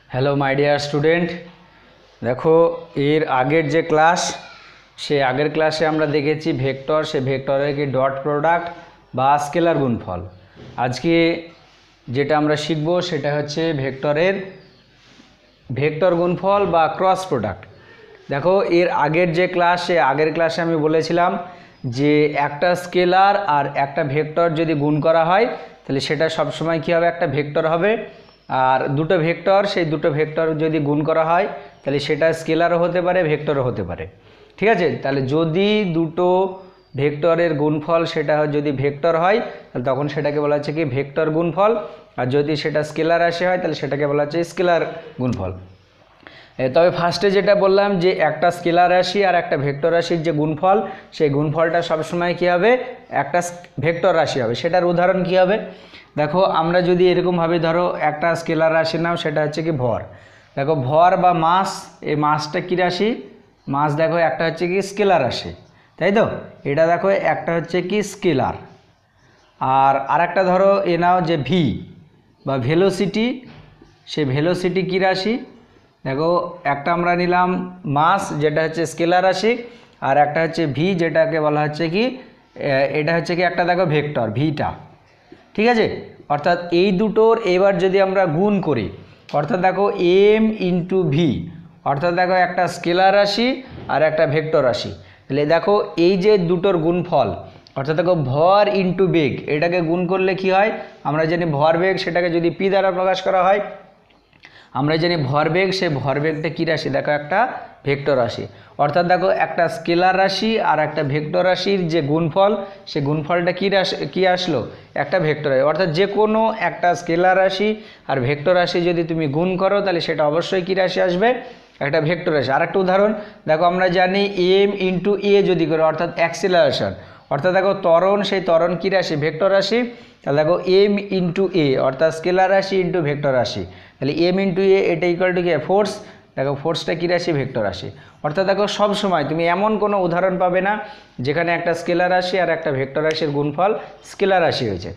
Hello my dear student, দেখো এর আগের যে ক্লাস সে আগের ক্লাসে আমরা দেখেছি ভেক্টর, সে ভেক্টরের কি ডট প্রোডাক্ট বা স্কেলার গুণফল। আজকে যেটা আমরা শিখব সেটা হচ্ছে ভেক্টরের ভেক্টর গুণফল বা ক্রস প্রোডাক্ট। দেখো এর আগের যে ক্লাস, সে আগের ক্লাসে আমি বলেছিলাম যে একটা স্কেলার আর একটা ভেক্টর যদি গুণ করা হয় তাহলে সেটা সবসময় কী হবে, একটা ভেক্টর হবে। আর দুটো ভেক্টর, সেই দুটো ভেক্টর যদি গুণ করা হয় তাহলে সেটা স্কেলারও হতে পারে, ভেক্টরও হতে পারে। ঠিক আছে, তাহলে যদি দুটো ভেক্টরের গুণফল সেটা যদি ভেক্টর হয় তাহলে তখন সেটাকে বলা হচ্ছে কি ভেক্টর গুণফল, আর যদি সেটা স্কেলার রাশি হয় তাহলে সেটাকে বলা হচ্ছে স্কেলার গুণফল। তবে ফার্স্টে যেটা বললাম যে একটা স্কেলার রাশি আর একটা ভেক্টর রাশির যে গুণফল, সেই গুণফলটা সবসময় কী হবে, একটা ভেক্টর রাশি হবে। সেটার উদাহরণ কী হবে, দেখো আমরা যদি এরকমভাবে ধরো একটা স্কেলার রাশি নাও, সেটা হচ্ছে কি ভর। দেখো ভর বা মাস, এই মাসটা কী রাশি, মাস দেখো একটা হচ্ছে কি স্কেলার রাশি, তাই তো। এটা দেখো একটা হচ্ছে কি স্কেলার। আর আরেকটা ধরো এ নাও যে ভি বা ভেলোসিটি, সে ভেলোসিটি কী রাশি, দেখো একটা আমরা নিলাম মাস যেটা হচ্ছে স্কেলার রাশি, আর একটা হচ্ছে ভি যেটাকে বলা হচ্ছে কি এটা হচ্ছে কি একটা দেখো ভেক্টর ভিটা। ঠিক আছে, অর্থাৎ এই দুটোর এবার যদি আমরা গুণ করি, অর্থাৎ দেখো এম ইন্টু ভি, অর্থাৎ দেখো একটা স্কেলার রাশি আর একটা ভেক্টর রাশি। তাহলে দেখো এই যে দুটোর গুণফল, অর্থাৎ দেখো ভর ইন্টু বেগ, এটাকে গুণ করলে কি হয়, আমরা জানি ভরবেগ, সেটাকে যদি পি দ্বারা প্রকাশ করা হয়, আমরা জানি ভরবেগ, সে ভরবেগটা কী রাশি, দেখো একটা ভেক্টর রাশি। অর্থাৎ দেখো একটা স্কেলার রাশি আর একটা ভেক্টর রাশির যে গুণফল, সে গুণফলটা কী আসলো, একটা ভেক্টর রাশি। অর্থাৎ যে কোনো একটা স্কেলার রাশি আর ভেক্টর রাশি যদি তুমি গুণ করো তাহলে সেটা অবশ্যই কী রাশি আসবে, একটা ভেক্টর রাশি। আর একটা উদাহরণ দেখো, আমরা জানি এম ইন্টু এ যদি করো, অর্থাৎ অ্যাক্সিলারেশন, অর্থাৎ দেখো ত্বরণ, সেই ত্বরণ কী রাশি, ভেক্টর রাশি। তাহলে দেখো এম ইন্টু এ অর্থাৎ স্কেলার রাশি ইন্টু ভেক্টর রাশি, তাহলে এম ইন্টু এ এটা ইকুয়াল টু কি ফোর্স। দেখো ফোর্সটা কী রাশি, ভেক্টর রাশি। অর্থাৎ দেখো সব সময় তুমি এমন কোনো উদাহরণ পাবে না যেখানে একটা স্কেলার রাশি আর একটা ভেক্টর রাশির গুণফল স্কেলার রাশি হয়েছে।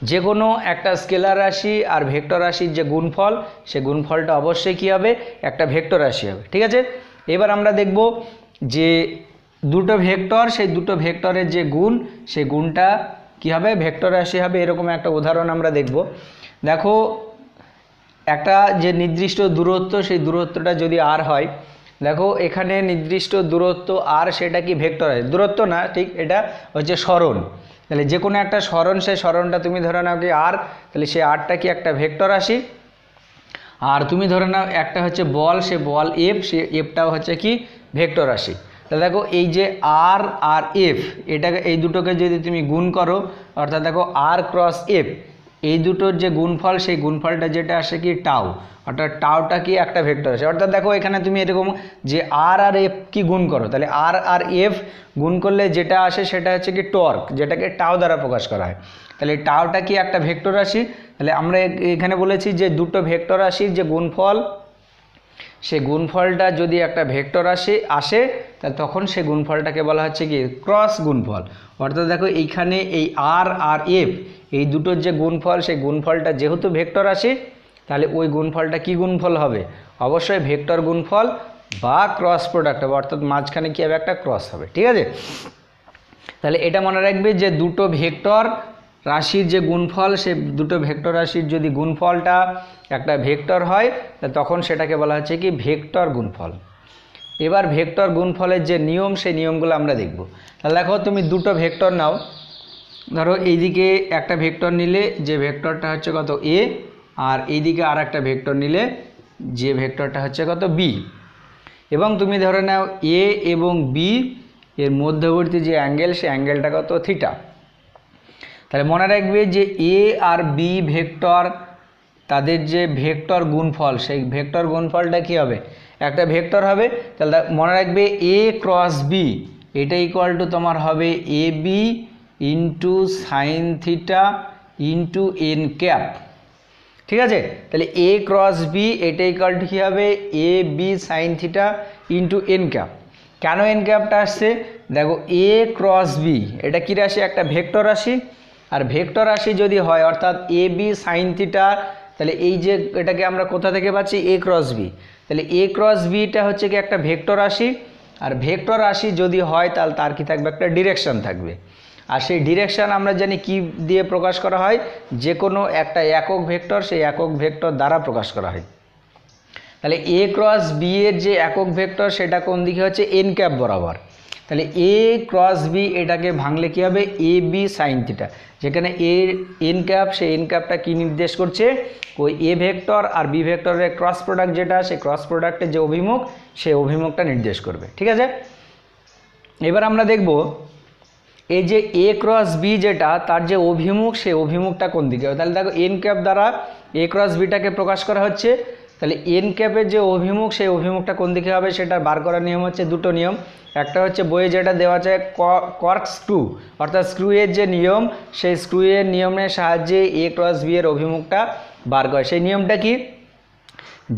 যে কোনো একটা স্কেলার রাশি আর ভেক্টর রাশির যে গুণফল, সে গুণফলটা অবশ্যই কী হবে, একটা ভেক্টর রাশি হবে। ঠিক আছে, এবার আমরা দেখব যে দুটো ভেক্টর, সেই দুটো ভেক্টরের যে গুণ, সেই গুণটা কী হবে, ভেক্টর রাশি হবে। এরকম একটা উদাহরণ আমরা দেখব। দেখো একটা যে নির্দিষ্ট দূরত্ব, সেই দূরত্বটা যদি আর হয়, দেখো এখানে নির্দিষ্ট দূরত্ব আর, সেটা কি ভেক্টর রাশি, দূরত্ব না ঠিক, এটা হচ্ছে সরণ। তাহলে যে কোনো একটা সরণ, সেই সরণটা তুমি ধরে নাও কি আর, তাহলে সেই আরটা কি একটা ভেক্টর রাশি। আর তুমি ধরে নাও একটা হচ্ছে বল, সে বল এফ, সে এফটাও হচ্ছে কি ভেক্টর রাশি। তাহলে দেখো এই যে আর আর এফ, এটাকে এই দুটোকে যদি তুমি গুণ করো, অর্থাৎ দেখো আর ক্রস এফ, এই দুটোর যে গুণফল, সেই গুণফলটা যেটা আসে কি টাউ, অর্থাৎ টাউটা কি একটা ভেক্টর রাশি। অর্থাৎ দেখো এখানে তুমি এরকম যে আর আর এফ কি গুণ করো, তাহলে আর আর এফ গুণ করলে যেটা আসে সেটা হচ্ছে কি টর্ক, যেটাকে টাউ দ্বারা প্রকাশ করা হয়। তাহলে টাউটা কি একটা ভেক্টর রাশি। তাহলে আমরা এখানে বলেছি যে দুটো ভেক্টর রাশির যে গুণফল, সে গুণফলটা যদি একটা ভেক্টর রাশি আসে তাহলে তখন সে গুণফলটাকে বলা হচ্ছে কি ক্রস গুণফল। অর্থাৎ দেখো এইখানে এই আর আর এফ, এই দুটোর যে গুণফল, সেই গুণফলটা যেহেতু ভেক্টর রাশি, তাহলে ওই গুণফলটা কি গুণফল হবে, অবশ্যই ভেক্টর গুণফল বা ক্রস প্রোডাক্ট হবে, অর্থাৎ মাঝখানে কী হবে, একটা ক্রস হবে। ঠিক আছে, তাহলে এটা মনে রাখবে যে দুটো ভেক্টর রাশির যে গুণফল, সে দুটো ভেক্টর রাশির যদি গুণফলটা একটা ভেক্টর হয় তখন সেটাকে বলা হচ্ছে কি ভেক্টর গুণফল। এবার ভেক্টর গুণফলের যে নিয়ম, সেই নিয়মগুলো আমরা দেখব। তাহলে দেখো তুমি দুটো ভেক্টর নাও, ধরো এইদিকে একটা ভেক্টর নিলে যে ভেক্টরটা হচ্ছে কত এ, আর এইদিকে আর একটা ভেক্টর নিলে যে ভেক্টরটা হচ্ছে কত বি, এবং তুমি ধরে নাও এ এবং বি এর মধ্যবর্তী যে অ্যাঙ্গেল, সে অ্যাঙ্গেলটা কত থিটা। তাহলে মনে রাখবে যে এ আর বি ভেক্টর, তাদের যে ভেক্টর গুণফল, সেই ভেক্টর গুণফলটা কী হবে, একটা ভেক্টর হবে। তাহলে মনে রাখবে এ ক্রস বি এটা ইকুয়াল টু তোমার হবে A B into sine theta into N cap. ঠিক আছে, তাহলে এ ক্রস বি এটা ইকুয়াল টু কী হবে, A B sine theta into N cap. কেন এন ক্যাপটা আসছে, দেখো এ ক্রস বি এটা কী রাশি, একটা ভেক্টর রাশি। আর ভেক্টর রাশি যদি হয়, অর্থাৎ এ বি সাইন থিটা তাহলে এই যে এটাকে আমরা কোথা থেকে পাচ্ছি a ক্রস b, তাহলে a ক্রস bটা হচ্ছে কি একটা ভেক্টর রাশি, আর ভেক্টর রাশি যদি হয় তাহলে তার কি থাকবে একটা ডিরেকশন থাকবে, আর সেই ডিরেকশন আমরা জানি কি দিয়ে প্রকাশ করা হয়, যে কোনো একটা একক ভেক্টর সেই একক ভেক্টর দ্বারা প্রকাশ করা হয়। তাহলে a ক্রস b এর যে একক ভেক্টর সেটা কোন দিকে হচ্ছে n ক্যাপ বরাবর, তাহলে a ক্রস b এটাকে ভাঙলে কি হবে a b সাইন থিটা, যেখানে a n ক্যাপ সেই n ক্যাপটা কি নির্দেশ করছে ওই a ভেক্টর আর b ভেক্টরের ক্রস প্রোডাক্ট যেটা সেই ক্রস প্রোডাক্টের যে অভিমুখ সেই অভিমুখটা নির্দেশ করবে। ঠিক আছে, এবার আমরা দেখব এই যে a ক্রস b যেটা তার যে অভিমুখ সেই অভিমুখটা কোন দিকে হবে। তাহলে দেখো n ক্যাপ দ্বারা a ক্রস বিটাকে প্রকাশ করা হচ্ছে, তাহলে n ক্যাপের যে অভিমুখ সেই অভিমুখটা কোন দিকে হবে সেটা বার করার নিয়ম হচ্ছে দুটো নিয়ম। একটা হচ্ছে বইয়ে যেটা দেওয়া আছে কর্ক স্ক্রু, অর্থাৎ স্ক্রুয়ের যে নিয়ম সেই স্ক্রুয়ের নিয়মের সাহায্যে a ক্রস b এর অভিমুখটা বার করে। সেই নিয়মটা কি,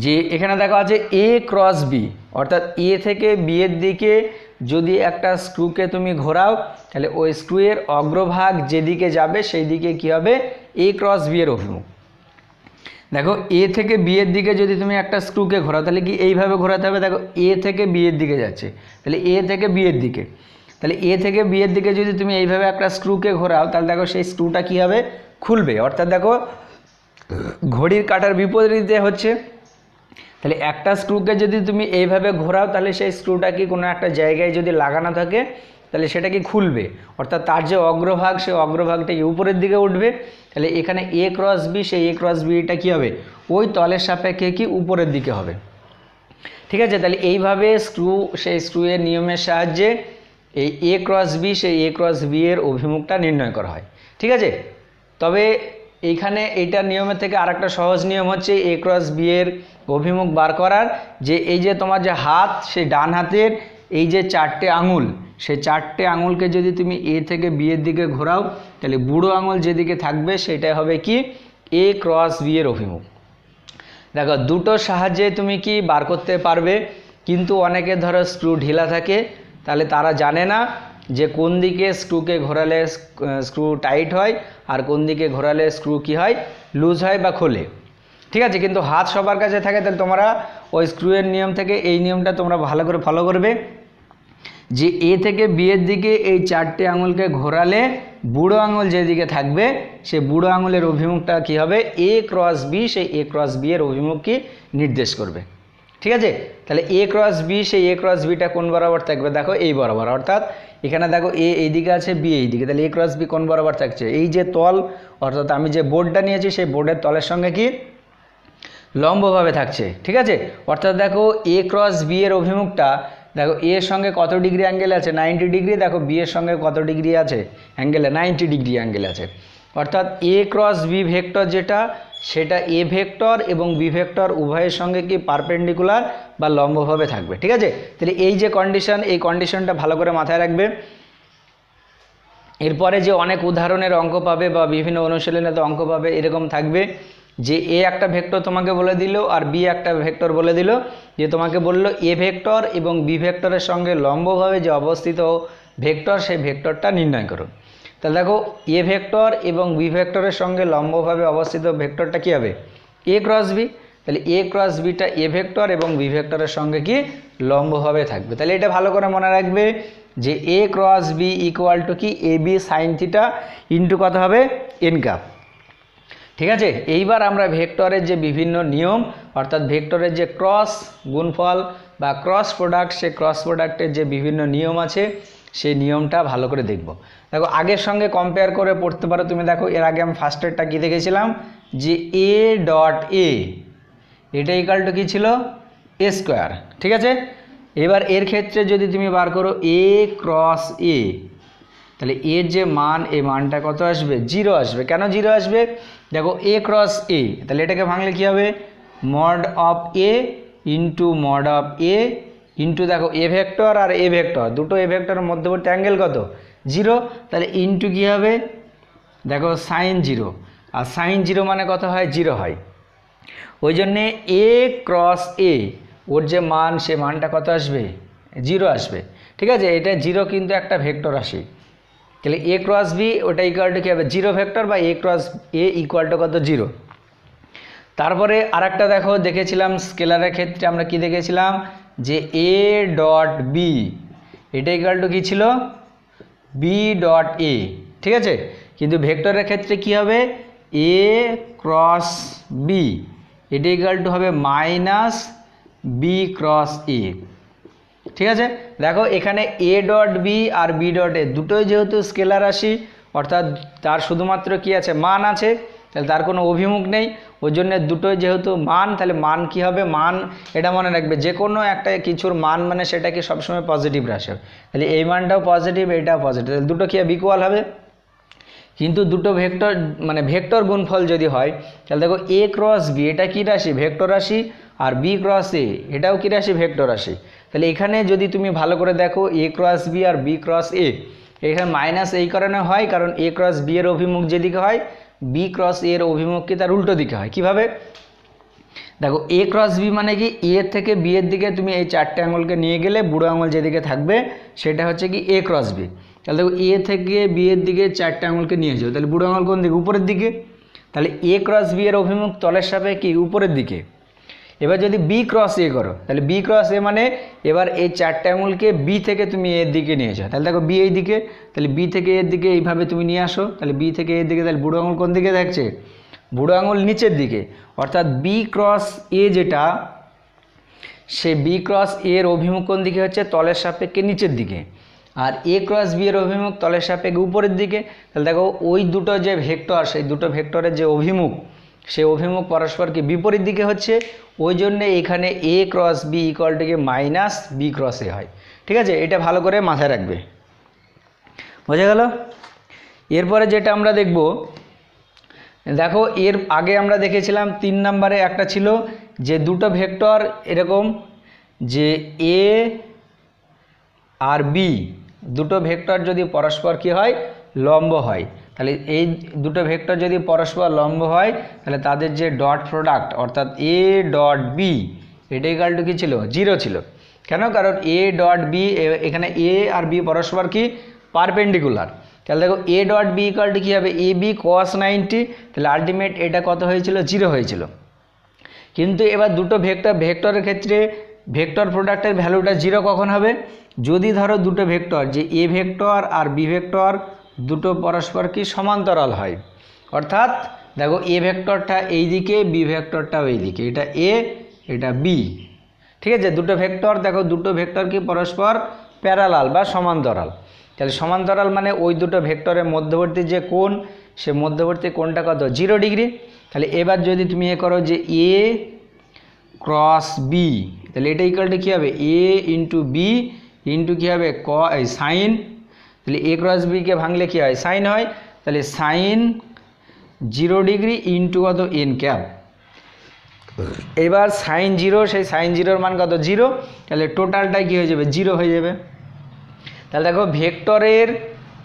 যে এখানে দেখা আছে a ক্রস b, অর্থাৎ a থেকে b এর দিকে যদি একটা স্ক্রুকে তুমি ঘোরাও তাহলে ওই স্ক্রুয়ের অগ্রভাগ যেদিকে যাবে সেই দিকে কি হবে a ক্রস b এর অভিমুখ। দেখো a থেকে b এর দিকে যদি তুমি একটা স্ক্রুকে ঘোরাও তাহলে কি এইভাবে ঘোরাতে হবে, দেখো a থেকে b এর দিকে যাচ্ছে, তাহলে a থেকে b এর দিকে, তাহলে a থেকে b এর দিকে যদি তুমি এইভাবে একটা স্ক্রুকে ঘোরাও তাহলে দেখো সেই স্ক্রুটা কি হবে খুলবে, অর্থাৎ দেখো ঘড়ির কাঁটার বিপরীতে হচ্ছে। তাহলে একটা স্ক্রুকে যদি তুমি এইভাবে ঘোরাও তাহলে সেই স্ক্রুটা কি কোনো একটা জায়গায় যদি লাগানো থাকে তাহলে সেটা কি খুলবে, অর্থাৎ তার যে অগ্রভাগ সেই অগ্রভাগটা কি উপরের দিকে উঠবে। তাহলে এখানে a ক্রস b, সেই a ক্রস bটা কী হবে ওই তলের সাপেক্ষে কি উপরের দিকে হবে। ঠিক আছে, তাহলে এইভাবে সেই স্ক্রুয়ের নিয়মের সাহায্যে এই a ক্রস b সেই a ক্রস b এর অভিমুখটা নির্ণয় করা হয়। ঠিক আছে, তবে এইখানে এইটার নিয়মের থেকে আরেকটা সহজ নিয়ম হচ্ছে a ক্রস b এর অভিমুখ বার করার, যে এই যে তোমার যে হাত সেই ডান হাতের এই যে চারটে আঙুল সেই চারটে আঙুলকে যদি তুমি a থেকে b এর দিকে ঘোরাও তাহলে বুড়ো আঙুল যেদিকে থাকবে সেটাই হবে কি a ক্রস b এর অভিমুখ। দেখো দুটো সাহায্যে তুমি কি বার করতে পারবে, কিন্তু অনেকে ধরো স্ক্রু ঢিলা থাকে তাহলে তারা জানে না যে কোন দিকে স্ক্রুকে ঘোরালে স্ক্রু টাইট হয় আর কোন দিকে ঘোরালে স্ক্রু কি হয় লুজ হয় বা খোলে। ঠিক আছে, কিন্তু হাত সবার কাছে থাকে, তাহলে তোমরা ওই স্ক্রুয়ের নিয়ম থেকে এই নিয়মটা তোমরা ভালো করে ফলো করবে, যে a থেকে b এর দিকে এই চারটে আঙুলকে ঘোরালে বুড়ো আঙুল যেদিকে থাকবে সে বুড়ো আঙুলের অভিমুখটা কি হবে a ক্রস b, সেই a ক্রস b এর অভিমুখ কি নির্দেশ করবে। ঠিক আছে, তাহলে a ক্রস b সেই a ক্রস bটা কোন বরাবর থাকবে, দেখো এই বরাবর, অর্থাৎ এখানে দেখো a এইদিকে আছে b এইদিকে, তাহলে a ক্রস b কোন বরাবর থাকছে এই যে তল, অর্থাৎ আমি যে বোর্ডটা নিয়েছি সেই বোর্ডের তলের সঙ্গে কি লম্বভাবে থাকছে। ঠিক আছে, অর্থাৎ দেখো a ক্রস b এর অভিমুখটা দেখো a এর সঙ্গে কত ডিগ্রি অ্যাঙ্গেল আছে 90 ডিগ্রি, দেখো b এর সঙ্গে কত ডিগ্রি আছে অ্যাঙ্গেলে 90 ডিগ্রি অ্যাঙ্গেল আছে, অর্থাৎ a ক্রস b ভেক্টর যেটা সেটা a ভেক্টর এবং b ভেক্টর উভয়ের সঙ্গে কি পারপেন্ডিকুলার বা লম্বভাবে থাকবে। ঠিক আছে, তাহলে এই যে কন্ডিশন এই কন্ডিশনটা ভালো করে মাথায় রাখবে। এরপরে যে অনেক উদাহরণের অঙ্ক পাবে বা বিভিন্ন অনুশীলনীতে অঙ্ক পাবে এরকম থাকবে যে a একটা ভেক্টর তোমাকে বলে দিল আর b একটা ভেক্টর বলে দিল, যে তোমাকে বলল a ভেক্টর এবং b ভেক্টরের সঙ্গে লম্বভাবে যে অবস্থিত ভেক্টর সেই ভেক্টরটা নির্ণয় করো। তাহলে দেখো a ভেক্টর এবং b ভেক্টরের সঙ্গে লম্বভাবে অবস্থিত ভেক্টরটা কি হবে a ক্রস b, তাহলে a ক্রস bটা a ভেক্টর এবং b ভেক্টরের সঙ্গে কি লম্বভাবে থাকবে। তাহলে এটা ভালো করে মনে রাখবে যে a cross b equal to কি ab সাইন থিটা ইন্টু কত হবে n ক্যাপ। ঠিক আছে, এইবার আমরা ভেক্টরের যে বিভিন্ন নিয়ম, অর্থাৎ ভেক্টরের যে ক্রস গুণফল বা ক্রস প্রোডাক্ট, সেই ক্রস প্রোডাক্টের যে বিভিন্ন নিয়ম আছে সেই নিয়মটা ভালো করে দেখব। দেখো আগের সঙ্গে কম্পেয়ার করে পড়তে পারো তুমি। দেখো এর আগে আমি ফার্স্টেরটা কী দেখেছিলাম যে a ডট a এটা ইকাল টু কী ছিল a স্কোয়ার। ঠিক আছে, এবার এর ক্ষেত্রে যদি তুমি বার করো a ক্রস a, তাহলে এর যে মান এই মানটা কত আসবে 0 আসবে। কেন 0 আসবে, দেখো a ক্রস a, তাহলে এটাকে ভাঙলে কী হবে mod of a into mod of a into দেখো a ভেক্টর আর a ভেক্টর দুটো a ভেক্টরের মধ্যবর্তী অ্যাঙ্গেল কত 0, তাহলে ইন্টু কী হবে দেখো সাইন 0, আর সাইন 0 মানে কত হয় 0 হয়, ওই জন্যে a ক্রস a ওর যে মান সে মানটা কত আসবে 0 আসবে। ঠিক আছে, এটা 0 কিন্তু একটা ভেক্টর রাশি, তাহলে a ক্রস b ওটা ইকুয়াল টু কী হবে 0 ভেক্টর বা a cross a equal to কত 0। তারপরে আরেকটা দেখো দেখেছিলাম স্কেলারের ক্ষেত্রে আমরা কি দেখেছিলাম যে এ ডট বি এটা ইকুয়াল টু কী ছিল বি ডট এ, ঠিক আছে। কিন্তু ভেক্টরের ক্ষেত্রে কি হবে এ ক্রস বি এটা ইকুয়াল টু হবে মাইনাস বি ক্রস এ, ঠিক আছে। দেখো এখানে এ ডট বি আর বি ডট এ দুটোই যেহেতু স্কেলার রাশি অর্থাৎ তার শুধুমাত্র কি আছে মান আছে, তাহলে তার কোনো অভিমুখ নেই, ওই জন্য দুটোই যেহেতু মান, তাহলে মান কি হবে মান এটা মনে রাখবে যে কোনো একটা কিছুর মান মানে সেটা কি সবসময় পজিটিভ রাশি হবে, তাহলে এই মানটাও পজিটিভ এইটাও পজিটিভ, তাহলে দুটো কি হবে ইকুয়াল হবে। কিন্তু দুটো ভেক্টর মানে ভেক্টর গুণফল যদি হয় তাহলে দেখো এ ক্রস বি এটা কী রাশি ভেক্টর রাশি, আর বি ক্রস এ এটাও কী রাশি ভেক্টর রাশি। তাহলে এখানে যদি তুমি ভালো করে দেখো এ ক্রস বি আর বি ক্রস এ এখানে মাইনাস এই কারণে হয় কারণ এ ক্রস বি এর অভিমুখ যেদিকে হয় বি ক্রস এর অভিমুখ কি তার উল্টো দিকে হয়। কিভাবে দেখো এ ক্রস বি মানে কি এ থেকে বি এর দিকে তুমি এই চারটে আঙুলকে নিয়ে গেলে বুড়ো আঙুল যেদিকে থাকবে সেটা হচ্ছে কি এ ক্রস বি, তাহলে দেখো এ থেকে বি এর দিকে চারটে আঙুলকে নিয়ে যাও, তাহলে বুড়ো আঙুল কোন দিকে উপরের দিকে, তাহলে এ ক্রস বি এর অভিমুখ তলের সাপে কি উপরের দিকে। এবার যদি বি ক্রস এ করো তাহলে বি ক্রস এ মানে এবার এই চারটে আঙুলকে বি থেকে তুমি এর দিকে নিয়ে যাও, তাহলে দেখো বি এই দিকে, তাহলে বি থেকে এর দিকে এইভাবে তুমি নিয়ে আসো, তাহলে বি থেকে এর দিকে, তাহলে বুড়ো আঙুল কোন দিকে থাকছে বুড়ো আঙুল নিচের দিকে, অর্থাৎ বি ক্রস এ যেটা সে বি ক্রস এর অভিমুখ কোন দিকে হচ্ছে তলের সাপেক্ষে নিচের দিকে, আর এ ক্রস বি এর অভিমুখ তলের সাপেক্ষে উপরের দিকে। তাহলে দেখো ওই দুটো যে ভেক্টর সেই দুটো ভেক্টরের যে অভিমুখ সেই অভিমুখ পরস্পরকে বিপরীত দিকে হচ্ছে, ওই জন্যে এখানে A cross B equal to minus B cross A হয়, ঠিক আছে। এটা ভালো করে মাথায় রাখবে, বোঝা গেল। এরপরে যেটা আমরা দেখব দেখো এর আগে আমরা দেখেছিলাম 3 নম্বরে একটা ছিল যে দুটো ভেক্টর এরকম যে এ আর বি দুটো ভেক্টর যদি পরস্পর কি হয় লম্ব হয়, তাহলে এই দুটো ভেক্টর যদি পরস্পর লম্ব হয় তাহলে তাদের যে ডট প্রোডাক্ট অর্থাৎ এ ডট বি এটা ইকুয়াল টু কী ছিল 0 ছিল। কেন কারণ এ ডট বি এখানে এ আর বি পরস্পর কি পারপেন্ডিকুলার, তাহলে দেখো A dot B equal to কী হবে এ বি cos 90, তাহলে আলটিমেট এটা কত হয়েছিল 0 হয়েছিল। কিন্তু এবার দুটো ভেক্টরের ক্ষেত্রে ভেক্টর প্রোডাক্টের ভ্যালুটা 0 কখন হবে যদি ধরো দুটো ভেক্টর যে এ ভেক্টর আর বি ভেক্টর দুটো পরস্পর কি সমান্তরাল হয়, অর্থাৎ দেখো এ ভেক্টরটা এই দিকে বি ভেক্টরটাও এই দিকে, এটা এ এটা বি, ঠিক আছে। দুটো ভেক্টর দেখো দুটো ভেক্টর কি পরস্পর প্যারালাল বা সমান্তরাল, তাহলে সমান্তরাল মানে ওই দুটো ভেক্টরের মধ্যবর্তী যে কোণ সে মধ্যবর্তী কোণটা কত 0 ডিগ্রি। তাহলে এবার যদি তুমি এ করো যে এ ক্রস বি তাহলে এটা ইকুয়াল টু কী হবে এ ইন্টু বি ইন্টু কী হবে সাইন, তাহলে এ ক্রস বিকে ভাঙলে কী হয় সাইন হয়, তাহলে সাইন 0 ডিগ্রি ইন্টু কত এন ক্যাপ। এবার সাইন 0 সেই সাইন 0-র মান কত 0, তাহলে টোটালটাই কী হয়ে যাবে 0 হয়ে যাবে। তাহলে দেখো ভেক্টরের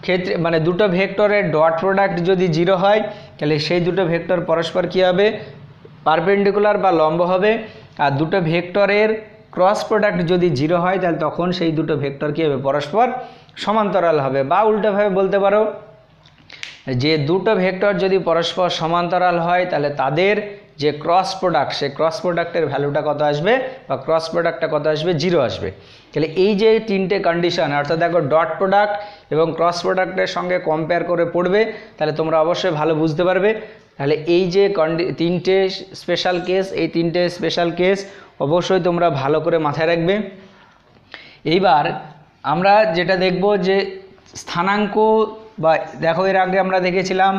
ক্ষেত্রে মানে দুটো ভেক্টরের ডট প্রোডাক্ট যদি 0 হয় তাহলে সেই দুটো ভেক্টর পরস্পর কী হবে পারপেন্ডিকুলার বা লম্ব হবে, আর দুটো ভেক্টরের ক্রস প্রোডাক্ট যদি 0 হয় তাহলে তখন সেই দুটো ভেক্টর কী হবে পরস্পর সমান্তরাল হবে, বা উল্টোভাবে বলতে পারো যে দুটো ভেক্টর যদি পরস্পর সমান্তরাল হয় তাহলে তাদের যে ক্রস প্রোডাক্ট সেই ক্রস প্রোডাক্টের ভ্যালুটা কত আসবে বা ক্রস প্রোডাক্টটা কত আসবে 0 আসবে। তাহলে এই যে তিনটে কন্ডিশন অর্থাৎ দেখো ডট প্রোডাক্ট এবং ক্রস প্রোডাক্টের সঙ্গে কম্পেয়ার করে পড়বে তাহলে তোমরা অবশ্যই ভালো বুঝতে পারবে। তাহলে এই যে তিনটে স্পেশাল কেস এই তিনটে স্পেশাল কেস অবশ্যই তোমরা ভালো করে মাথায় রাখবে। এইবার আমরা যেটা দেখব যে স্থানাঙ্ক বা দেখো এর আগে আমরা দেখেছিলাম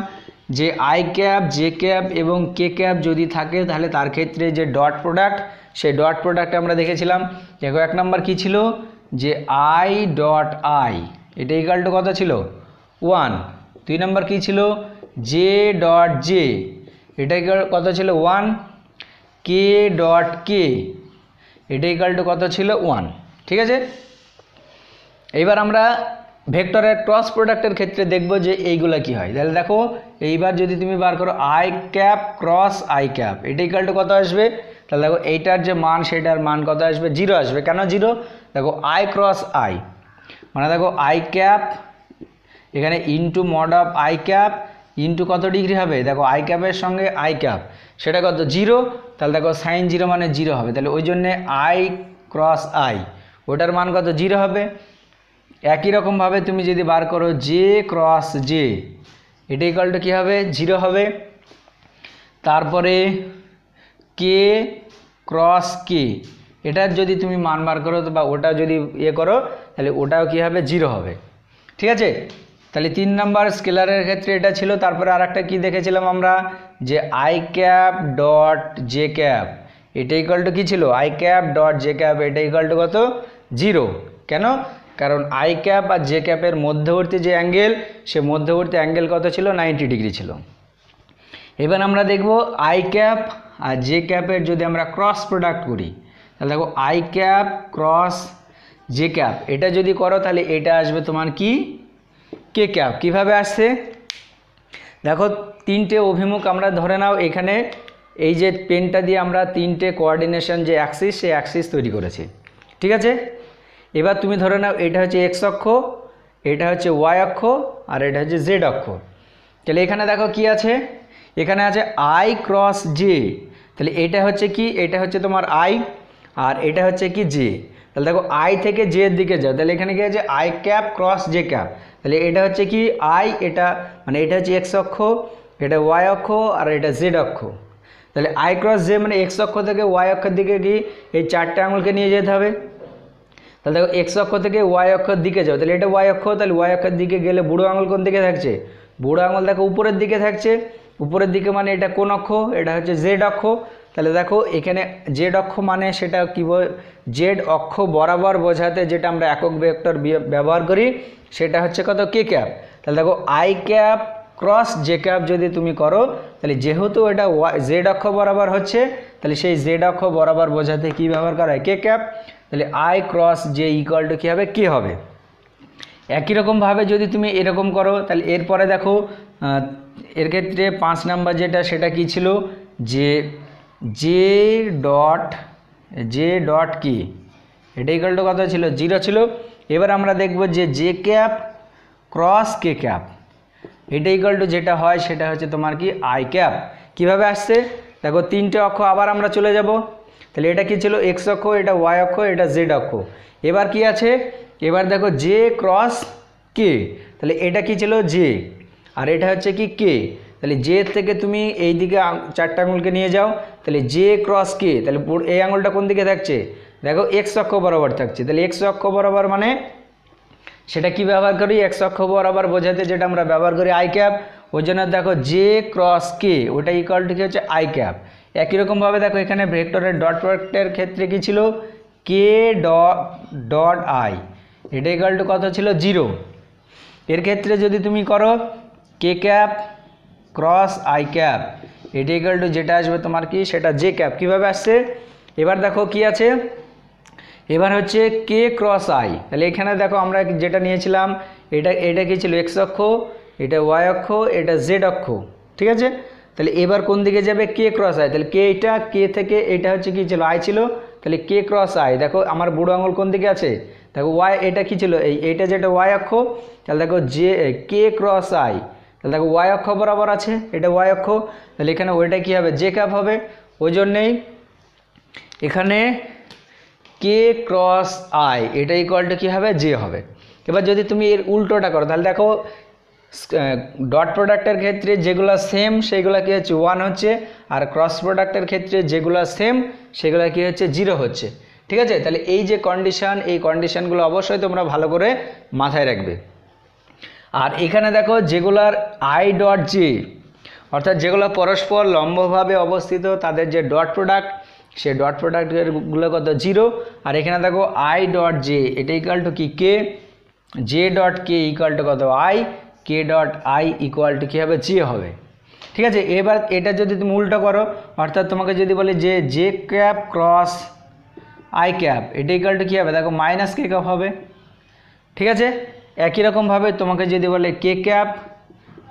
যে আই ক্যাপ জে ক্যাপ এবং কে ক্যাপ যদি থাকে তাহলে তার ক্ষেত্রে যে ডট প্রোডাক্ট সেই ডট প্রোডাক্ট আমরা দেখেছিলাম। দেখো 1 নম্বর কী ছিল যে আই ডট আই এটা ইকুয়াল টু কত ছিল 1, 2 নম্বর কী ছিল জে ডট জে এটা কত ছিল 1, কে ডট কে এটা ইকুয়াল টু কত ছিল 1, ঠিক আছে। এইবার আমরা ভেক্টরের ক্রস প্রোডাক্টের ক্ষেত্রে দেখব যে এইগুলা কি হয়। তাহলে দেখো এইবার যদি তুমি বার করো I cap cross I cap এটা ইকুয়াল টু কত আসবে, তাহলে দেখো এইটার যে মান সেটার মান কত আসবে 0 আসবে। কেন 0, দেখো আই ক্রস আই মানে দেখো আই ক্যাপ এখানে into mod of I cap into কত ডিগ্রি হবে দেখো আই ক্যাপের সঙ্গে আই ক্যাপ সেটা কত 0, তাহলে দেখো সাইন 0 মানে 0 হবে, তাহলে ওই জন্যে আই ক্রস আই ওটার মান কত 0 হবে। একই রকমভাবে তুমি যদি বার করো জে ক্রস জে, এটা ইকুয়াল টু কী হবে 0 হবে। তারপরে কে ক্রস কে, এটার যদি তুমি মান বার করো বা ওটা যদি ইয়ে করো তাহলে ওটাও কী হবে 0 হবে। ঠিক আছে, তাহলে 3 নাম্বার স্কেলারের ক্ষেত্রে এটা ছিল। তারপরে আর একটা কী দেখেছিলাম আমরা, যে I cap dot J cap, এটা ইকুয়াল টু কী ছিল I cap dot J cap, এটা ইকুয়াল টু কত 0। কেন? কারণ আই ক্যাপ আর জে ক্যাপের মধ্যবর্তী যে অ্যাঙ্গেল, সে মধ্যবর্তী অ্যাঙ্গেল কত ছিল 90 ডিগ্রি ছিল। এবার আমরা দেখব আই ক্যাপ আর জে ক্যাপের যদি আমরা ক্রস প্রোডাক্ট করি, তাহলে দেখো i cap cross J cap, এটা যদি করো তাহলে এটা আসবে তোমার কি কে ক্যাপ। কীভাবে আসছে দেখো, 3টে অভিমুখ আমরা ধরে নাও, এখানে এই যে পেনটা দিয়ে আমরা 3টে কোঅর্ডিনেশন যে অ্যাক্সিস, সেই অ্যাক্সিস তৈরি করেছি। ঠিক আছে, এবার তুমি ধরে নাও এটা হচ্ছে এক্স অক্ষ, এটা হচ্ছে ওয়াই অক্ষ, আর এটা হচ্ছে জেড অক্ষ। তাহলে এখানে দেখো কি আছে, এখানে আছে আই ক্রস জে, তাহলে এটা হচ্ছে কি, এটা হচ্ছে তোমার আই, আর এটা হচ্ছে কি জে। তাহলে দেখো আই থেকে জে এর দিকে যাও, তাহলে এখানে কি আছে I cap cross J cap, তাহলে এটা হচ্ছে কি আই, এটা মানে এটা হচ্ছে এক্স অক্ষ, এটা ওয়াই অক্ষ, আর এটা জেড অক্ষ। তাহলে আই ক্রস জে মানে এক্স অক্ষ থেকে ওয়াই অক্ষের দিকে কি এই 4টে আঙুলকে নিয়ে যেতে হবে। তাহলে দেখো এক্স অক্ষ থেকে ওয়াই অক্ষের দিকে যাও, তাহলে এটা ওয়াই অক্ষ, তাহলে ওয়াই অক্ষের দিকে গেলে বুড়ো আঙুল কোন দিকে থাকছে, বুড়ো আঙুল দেখো উপরের দিকে থাকছে, উপরের দিকে মানে এটা কোন অক্ষ, এটা হচ্ছে জেড অক্ষ। তাহলে দেখো এখানে জেড অক্ষ মানে সেটা কি, জেড অক্ষ বরাবর বোঝাতে যেটা আমরা একক ভেক্টর ব্যবহার করি, সেটা হচ্ছে কত কে ক্যাপ। তাহলে দেখো i cap cross J cap যদি তুমি করো, তাহলে যেহেতু এটা জেড অক্ষ বরাবর হচ্ছে, তাহলে সেই জেড অক্ষ বরাবর বোঝাতে কি ব্যবহার করা হয় কে ক্যাপ। তাহলে I cross J equal to কী হবে কে হবে। একই রকমভাবে যদি তুমি এরকম করো, তাহলে এরপরে দেখো এর ক্ষেত্রে 5 নাম্বার যেটা, সেটা কি ছিল, যে জে ডট কি, এটা ইকুয়াল টু কত ছিল 0 ছিল। এবার আমরা দেখব যে জে ক্যাপ ক্রস কে ক্যাপ, এটা ইকুয়াল টু যেটা হয় সেটা হচ্ছে তোমার কি আই ক্যাপ। কীভাবে আসছে দেখো, 3টে অক্ষ আবার আমরা চলে যাব, তাহলে এটা কি ছিল এক্স অক্ষ, এটা ওয়াই অক্ষ, এটা জেড অক্ষ। এবার কি আছে, এবার দেখো জে ক্রস কে, তাহলে এটা কি ছিল জে, আর এটা হচ্ছে কি কে। তাহলে জে থেকে তুমি এই দিকে 4টে আঙুলকে নিয়ে যাও, তাহলে জে ক্রস কে, তাহলে এই আঙুলটা কোন দিকে থাকছে দেখো এক্স অক্ষ বরাবর থাকছে, তাহলে এক্স অক্ষ বরাবর মানে সেটা কি ব্যবহার করি এক্স অক্ষ বরাবর বোঝাতে যেটা আমরা ব্যবহার করি আই ক্যাপ। ওই জন্য দেখো জে ক্রস কে ওটা ইকুয়াল টু কি হচ্ছে আই ক্যাপ। একই রকমভাবে দেখো এখানে ভেক্টরের ডট প্রোডাক্টের ক্ষেত্রে কি ছিল কে ডট আই, এটা ইকুয়াল টু কত ছিল 0। এর ক্ষেত্রে যদি তুমি করো কে ক্যাপ ক্রস আই ক্যাপ, এটা ইকুয়াল টু যেটা আসবে তোমার কি সেটা জে ক্যাপ। কীভাবে আসছে এবার দেখো কি আছে, এবার হচ্ছে কে ক্রস আই, তাহলে এখানে দেখো আমরা যেটা নিয়েছিলাম এটা কি ছিল এক্স অক্ষ, এটা ওয়াই অক্ষ, এটা জেড অক্ষ। ঠিক আছে, তাহলে এবার কোন দিকে যাবে কে ক্রস আই, তাহলে কে এটা কে থেকে এটা হচ্ছে কি ছিল আই ছিল, তাহলে কে ক্রস আই দেখো আমার বুড়ো আঙুল কোন দিকে আছে দেখো ওয়াই, এটা কি ছিল এইটা যেটা ওয়াই অক্ষ, তাহলে দেখো জে কে ক্রস আই, তাহলে দেখো ওয়াই অক্ষ বরাবর আছে, এটা ওয়াই অক্ষ, তাহলে এখানে ওইটা কি হবে জে ক্যাপ হবে। ওই জন্যেই এখানে কে ক্রস আই এটা ইকুয়াল টু কী হবে জে হবে। এবার যদি তুমি এর উল্টোটা করো, তাহলে দেখো ডট প্রোডাক্টের ক্ষেত্রে যেগুলো সেম সেগুলো কী হচ্ছে 1 হচ্ছে, আর ক্রস প্রোডাক্টের ক্ষেত্রে যেগুলো সেম সেগুলো কী হচ্ছে 0 হচ্ছে। ঠিক আছে, তাহলে এই যে কন্ডিশন, এই কন্ডিশনগুলো অবশ্যই তোমরা ভালো করে মাথায় রাখবে। আর এখানে দেখো যেগুলার আই ডট জে, অর্থাৎ যেগুলো পরস্পর লম্বভাবে অবস্থিত তাদের যে ডট প্রোডাক্ট, সে ডট প্রোডাক্টগুলো কত 0। আর এখানে দেখো আই ডট জে এটা ইকুয়াল টু কি K, J dot K equal to কত I, K dot I equal to কী হবে জে হবে। ঠিক আছে, এবার এটা যদি তুমি উল্টো করো, অর্থাৎ তোমাকে যদি বলে যে J cap cross I cap, এটা ইকুয়াল টু কী হবে দেখো মাইনাস কে ক্যাপ হবে। ঠিক আছে, একই রকমভাবে তোমাকে যদি বলে কে ক্যাপ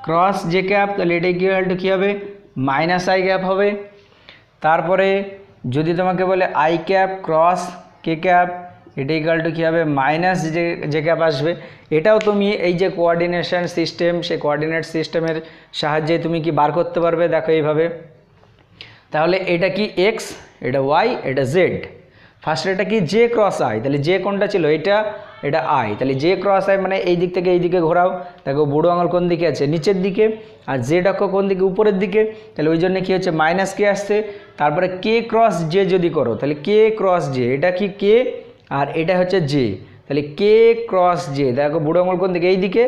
ক্রস জে ক্যাপ, তাহলে এটা ইকুয়াল টু কী হবে মাইনাস আই ক্যাপ হবে। তারপরে যদি তোমাকে বলে I cap cross K cap, এটা ইকুয়াল টু কী হবে মাইনাস জে ক্যাপ আসবে। এটাও তুমি এই যে কোঅর্ডিনেশন সিস্টেম, সেই কোঅর্ডিনেট সিস্টেমের সাহায্যে তুমি কি বার করতে পারবে দেখো এইভাবে। তাহলে এটা কি এক্স, এটা ওয়াই, এটা জেড। ফার্স্ট এটা কি জে ক্রস আই, তাহলে জে কোনটা ছিল, এটা আই, তাহলে জে ক্রস আই মানে এই দিক থেকে এই দিকে ঘোরাও। দেখো বুড়ো আঙুল কোন দিকে আছে, নিচের দিকে, আর জেড অক্ষ কোন দিকে, উপরের দিকে। তাহলে ওই জন্য কী হচ্ছে মাইনাস কে আসছে। তারপরে কে ক্রস জে যদি করো, তাহলে কে ক্রস জে, এটা কি কে আর এটা হচ্ছে জে, তাহলে কে ক্রস জে। দেখো বুড়ো আঙুল কোন দিকে, এই দিকে,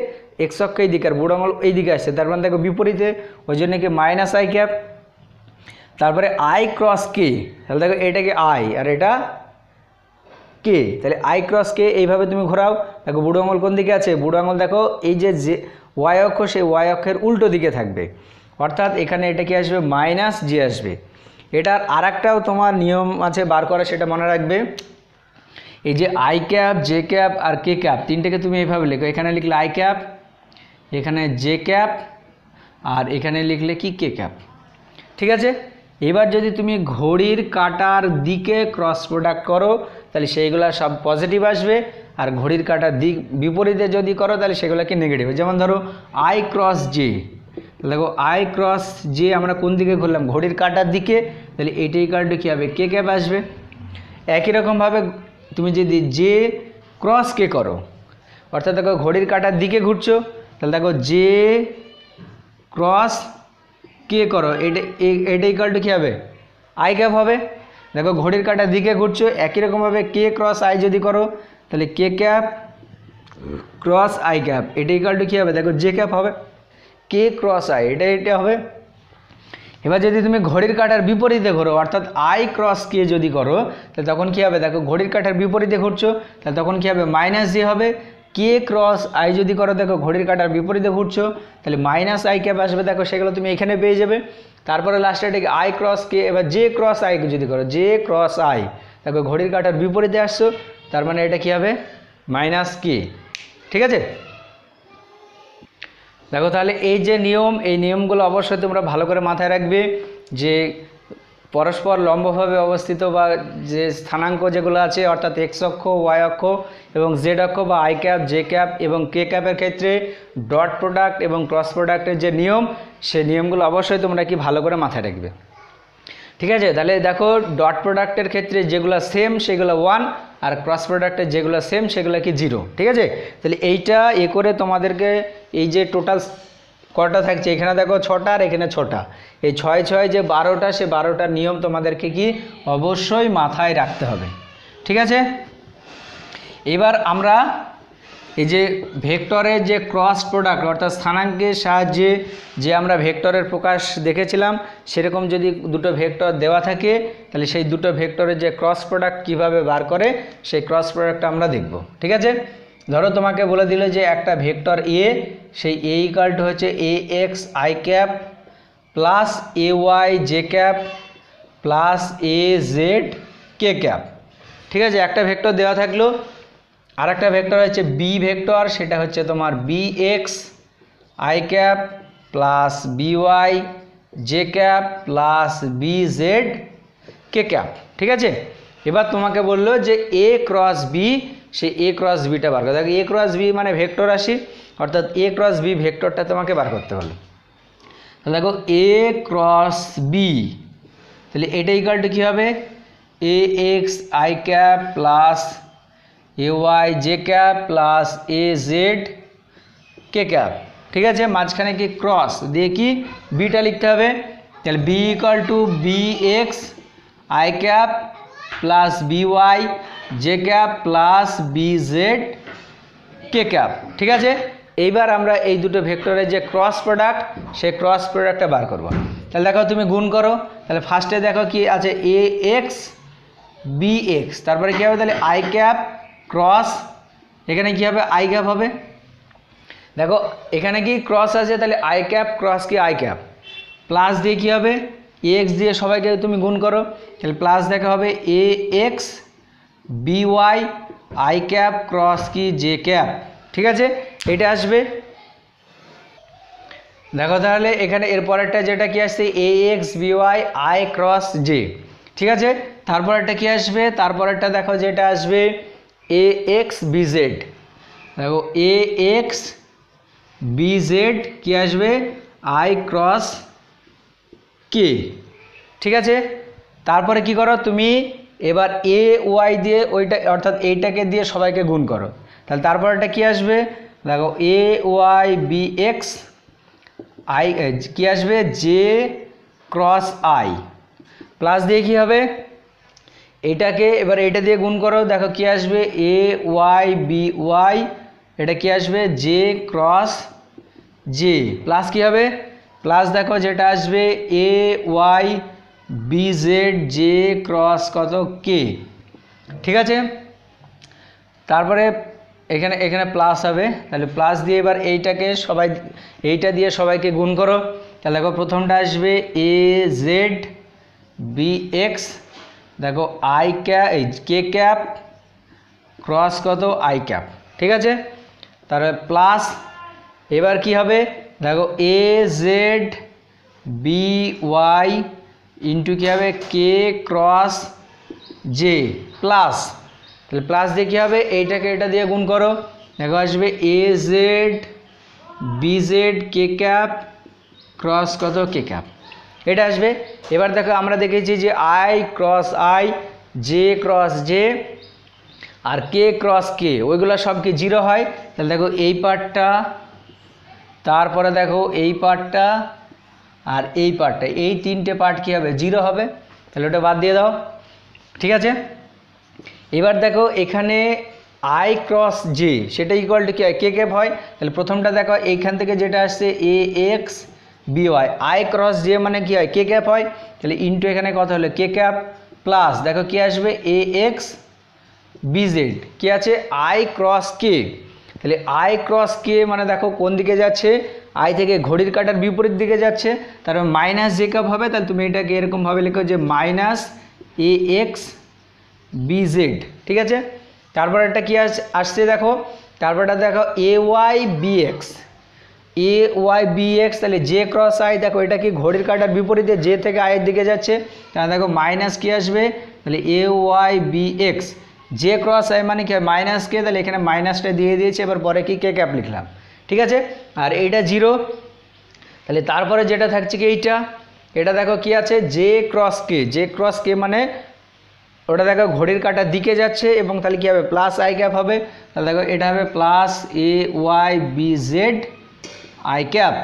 এক্স অক্ষ এই দিকে, আর বুড়ো আঙুল এই দিকে আসছে, তার মানে দেখো বিপরীতে, ওই জন্য কি মাইনাস আই ক্যাপ। তারপরে আই ক্রস কে, তাহলে দেখো এটাকে আই আর এটা কে, তাহলে আই ক্রস কে এইভাবে তুমি ঘোরাও। দেখো বুড়ো আঙুল কোন দিকে আছে, বুড়ো আঙুল দেখো এই যে ওয়াই অক্ষ, সেই ওয়াই অক্ষের উল্টো দিকে থাকবে, অর্থাৎ এখানে এটা কি আসবে মাইনাস জে আসবে। এটার আর একটাও তোমার নিয়ম আছে বার করা, সেটা মনে রাখবে। এই যে আই ক্যাপ, জে ক্যাপ আর কে ক্যাপ তিনটেকে তুমি এইভাবে লেখো, এখানে লিখলে আই ক্যাপ, এখানে জে ক্যাপ, আর এখানে লিখলে কি কে ক্যাপ। ঠিক আছে, এবার যদি তুমি ঘড়ির কাঁটার দিকে ক্রস প্রোডাক্ট করো তাহলে সেইগুলো সব পজিটিভ আসবে, আর ঘড়ির কাঁটার দিক বিপরীতে যদি করো তাহলে সেগুলো কি নেগেটিভ। যেমন ধরো আই ক্রস জে, দেখো আই ক্রস জে আমরা কোন দিকে ঘুরলাম, ঘড়ির কাঁটার দিকে, তাহলে এইটাই কার্ডটা কী হবে, কে ক্যাপ আসবে। একই রকমভাবে তুমি যদি জে ক্রস কে করো, অর্থাৎ দেখো ঘড়ির কাঁটার দিকে ঘুরছো, তাহলে দেখো জে ক্রস কে করো, এটা ইকুয়াল টু কী হবে, আই ক্যাপ হবে। দেখো ঘড়ির কাঁটার দিকে ঘুরছো, একই রকমভাবে কে ক্রস আই যদি করো তাহলে কে ক্যাপ ক্রস আই ক্যাপ, এটা ইকুয়াল টু কী হবে, দেখো জে ক্যাপ হবে। কে ক্রস আই এটা হবে। এবার যদি তুমি ঘড়ির কাঁটার বিপরীতে ঘোরো, অর্থাৎ আই ক্রস কে যদি করো, তাহলে তখন কী হবে, দেখো ঘড়ির কাঁটার বিপরীতে ঘুরছো, তাহলে তখন কী হবে মাইনাস জে হবে। কে ক্রস আই যদি করো, দেখো ঘড়ির কাঁটার বিপরীতে ঘুরছো, তাহলে মাইনাস আই ক্যাপ আসবে। দেখো সেগুলো তুমি এখানে পেয়ে যাবে। তারপরে লাস্টে এটাকে আই ক্রস কে, এবার জে ক্রস আই যদি করো, জে ক্রস আই, দেখো ঘড়ির কাঁটার বিপরীতে আসছো, তার মানে এটা কী হবে মাইনাস কে। ঠিক আছে, দেখো তাহলে এই যে নিয়ম, এই নিয়মগুলো অবশ্যই তোমরা ভালো করে মাথায় রাখবে, যে পরস্পর লম্বভাবে অবস্থিত বা যে স্থানাঙ্ক যেগুলো আছে, অর্থাৎ এক্স অক্ষ, ওয়াই অক্ষ এবং জেড অক্ষ বা আই ক্যাপ, জে ক্যাপ এবং কে ক্যাপের ক্ষেত্রে ডট প্রোডাক্ট এবং ক্রস প্রোডাক্টের যে নিয়ম, সেই নিয়মগুলো অবশ্যই তোমরা কি ভালো করে মাথায় রাখবে। ঠিক আছে, তাহলে দেখো ডট প্রোডাক্টের ক্ষেত্রে যেগুলো সেম সেগুলো 1, আর ক্রস প্রোডাক্টের যেগুলো সেম সেগুলো কি 0। ঠিক আছে, তাহলে এইটা করে তোমাদেরকে এই যে টোটাল কটা থাকছে, এখানে দেখো 6টা আর এখানে 6টা, এই 6 6 যে 12টা, সে 12টার নিয়ম তোমাদেরকে কি অবশ্যই মাথায় রাখতে হবে। ঠিক আছে, এবার আমরা এই যে ভেক্টরের যে ক্রস প্রোডাক্ট, অর্থাৎ স্থানাঙ্কের সাহায্যে যে আমরা ভেক্টরের প্রকাশ দেখেছিলাম, সেরকম যদি দুটো ভেক্টর দেওয়া থাকে তাহলে সেই দুটো ভেক্টরের যে ক্রস প্রোডাক্ট কীভাবে বার করে, সেই ক্রস প্রোডাক্টটা আমরা দেখব। ঠিক আছে, ধরো তোমাকে বলে দিল যে একটা ভেক্টর এ, সেই এ ইকুয়াল টু হচ্ছে A x I cap plus A Y J cap plus A Z K cap. ঠিক আছে, একটা ভেক্টর দেওয়া থাকলো, আর একটা ভেক্টর হচ্ছে বি ভেক্টর, সেটা হচ্ছে তোমার b x I cap plus B Y J cap plus B Z K cap. ঠিক আছে, এবার তোমাকে বললো যে এ ক্রস বি, সে এ ক্রস বিটা বার করতে। দেখো এ ক্রস বি মানে ভেক্টর রাশি, অর্থাৎ এ ক্রস বি ভেক্টরটা তোমাকে বার করতে বললো। তাহলে দেখো এ ক্রস বি, তাহলে এটা ইকুয়াল টু কী হবে, a x I cap plus A Y J cap plus A Z K cap. ঠিক আছে, মাঝখানে কি ক্রস দিয়ে কি বিটা লিখতে হবে, তাহলে B equal to B x I cap plus B Y J cap plus B Z K cap. ঠিক আছে, এইবার আমরা এই দুটো ভেক্টরের যে ক্রস প্রোডাক্ট, সেই ক্রস প্রোডাক্টটা বার করব। তাহলে দেখো তুমি গুণ করো, তাহলে ফার্স্টে দেখো কি আছে এ এক্স বি এক্স, তারপরে কী হবে, তাহলে আই ক্যাপ ক্রস, এখানে কী হবে আই ক্যাপ হবে। দেখো এখানে কি ক্রস আছে, তাহলে আই ক্যাপ ক্রস কি আই ক্যাপ, প্লাস দিয়ে কী হবে এক্স দিয়ে সবাইকে তুমি গুণ করো, তাহলে প্লাস দেখা হবে a x B y i cap cross কি জে ক্যাপ। ঠিক আছে, এটা আসবে। দেখো তাহলে এখানে এরপরেরটা যেটা কি আসছে a x B y i cross j. ঠিক আছে, তারপরেরটা কি আসবে, তারপরেরটা দেখো যেটা আসবে এ এক্স বি জেড। দেখো এ এক্স বি জেড কি আসবে আই ক্রস কে। ঠিক আছে। তারপরে কি করো তুমি এবার এ ওয়াই দিয়ে ওইটা অর্থাৎ এইটাকে দিয়ে সবাইকে গুণ করো, তাহলে তারপরেটা কি আসবে দেখো a Y b x I কি আসবে জে ক্রস আই প্লাস দিয়ে কি হবে এটাকে এবার এটা দিয়ে গুণ করো, দেখো কি আসবে এ ওয়াই বি ওয়াই, এটা কি আসবে জে ক্রস জে প্লাস কি হবে প্লাস দেখো যেটা আসবে a Y B z j cross কত কে। ঠিক আছে, তারপরে এখানে এখানে প্লাস হবে, তাহলে প্লাস দিয়ে এবার এইটাকে সবাই এইটা দিয়ে সবাইকে গুণ করো, তাহলে দেখো প্রথমটা আসবে এ জেড বি এক্স দেখো i cap k cap cross কত আই ক্যাপ। ঠিক আছে, তারপরে প্লাস এবার কি হবে দেখো a Z b y into কী হবে কে ক্রস জে প্লাস, তাহলে প্লাস দিয়ে কী হবে এইটাকে এটা দিয়ে গুণ করো, দেখো আসবে A Z B Z K cap cross কত কে ক্যাপ এটা আসবে। এবার দেখো আমরা দেখেছি যে I cross I J cross J আর কে ক্রস কে ওইগুলো সব কি জিরো হয়, তাহলে দেখো এই পার্টটা তারপরে দেখো এই পার্টটা আর এই পার্টটা এই তিনটে পার্ট কী হবে জিরো হবে, তাহলে ওটা বাদ দিয়ে দাও। ঠিক আছে, এবার দেখো এখানে আই ক্রস জে সেটা ইকুয়াল টু কি হয় কে ক্যাপ হয়, তাহলে প্রথমটা দেখো এইখান থেকে যেটা আসছে a x B y i cross j মানে কি হয় কে ক্যাপ হয়, তাহলে ইন্টু এখানে কত হলো কে ক্যাপ প্লাস দেখো কি আসবে এ এক্স বি জেড কি আছে আই ক্রস কে, তাহলে আই ক্রস কে মানে দেখো কোন দিকে যাচ্ছে আই থেকে ঘড়ির কাঁটার বিপরীত দিকে যাচ্ছে, তার মাইনাস জে ক্যাপ হবে, তাহলে তুমি এটাকে এরকমভাবে লেখো যে মাইনাস এ এক্স বি জেড। ঠিক আছে, তারপর একটা কি আসছে দেখো তারপরটা দেখো a Y b x a Y b X, তাহলে জে ক্রস আই দেখো এটা কি ঘড়ির কাঁটার বিপরীতে জে থেকে আয়ের দিকে যাচ্ছে, তাহলে দেখো মাইনাস কি আসবে তাহলে a Y b x j cross i মানে কি মাইনাস কে, তাহলে এখানে মাইনাসটা দিয়ে দিয়েছে, এবার পরে কি কে ক্যাপ লিখলাম। ঠিক আছে, আর এইটা জিরো, তাহলে তারপরে যেটা থাকছে কি এইটা এটা দেখো কি আছে জে ক্রস কে মানে ওটা দেখো ঘড়ির কাঁটার দিকে যাচ্ছে এবং তাহলে কী হবে প্লাস আই ক্যাপ হবে, তাহলে দেখো এটা হবে plus A Y B Z I cap.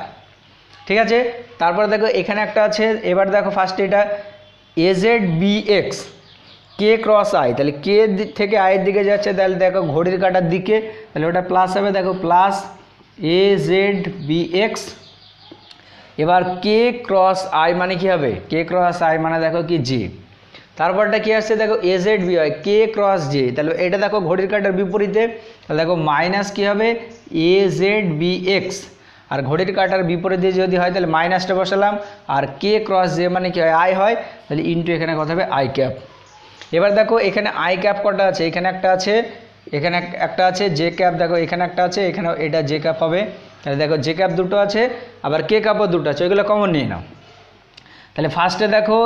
ঠিক আছে, তারপরে দেখো এখানে একটা আছে, এবার দেখো ফার্স্টে এটা A Z B X K cross I, তাহলে কে থেকে আয়ের দিকে যাচ্ছে, তাহলে দেখো ঘড়ির কাঁটার দিকে, তাহলে ওটা প্লাস হবে, দেখো plus A Z B X এবার কে ক্রস আই মানে কি হবে কে ক্রস আই মানে দেখো কি জে, তারপরটা কি আসছে দেখো এ জেড বি হয় কে ক্রস জে, তাহলে এটা দেখো ঘড়ির কাঁটার বিপরীতে, তাহলে দেখো মাইনাস কি হবে এ জেড বি এক্স আর ঘড়ির কাঁটার বিপরীতে যদি হয় তাহলে মাইনাসটা বসালাম আর কে ক্রস জে মানে কি হয় আই হয়, তাহলে ইন্টু এখানে কত হবে আই ক্যাপ। এবার দেখো এখানে আই ক্যাপ কটা আছে এখানে একটা আছে এখানে একটা আছে জে ক্যাপ দেখো এখানে একটা আছে এখানে এটা জে ক্যাপ হবে, তাহলে দেখো জে ক্যাপ দুটো আছে আবার কে ক্যাপও দুটো আছে ওইগুলো কমন নিয়ে নাও। তাহলে ফার্স্টে দেখো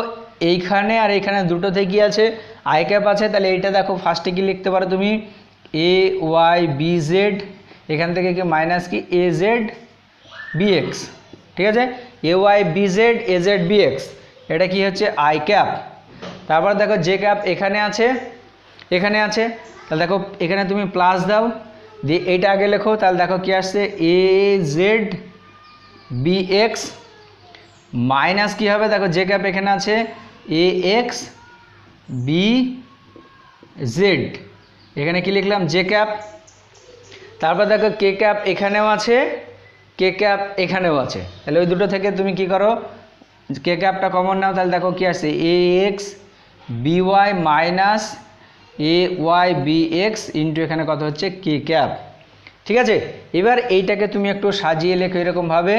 এইখানে আর এইখানে দুটোতে কি আছে আই ক্যাপ আছে, তাহলে এইটা দেখো ফার্স্টে কি লিখতে পারো তুমি এ ওয়াই বি জেড এখান থেকে কি মাইনাস কি এ জেড বি এক্স। ঠিক আছে, a Y B z a Z B x এটা কি হচ্ছে আই ক্যাপ। তারপর দেখো জে ক্যাপ এখানে আছে তাহলে দেখো এখানে তুমি প্লাস দাও দিয়ে এইটা আগে লেখো, তাহলে দেখো কি আসছে a Z B x minus কী হবে দেখো জে ক্যাপ এখানে আছে এ এক্স বি জেড এখানে কি লিখলাম জে ক্যাপ। তারপর দেখো কে ক্যাপ এখানেও আছে কে ক্যাপ এখানেও আছে, তাহলে ওই দুটো থেকে তুমি কি করো কে ক্যাপটা কমন নাও, তাহলে দেখো কি আসছে a x B y minus A Y b x into এখানে কত হচ্ছে কে ক্যাপ। ঠিক আছে, এবার এইটাকে তুমি একটু সাজিয়ে লেখো এরকমভাবে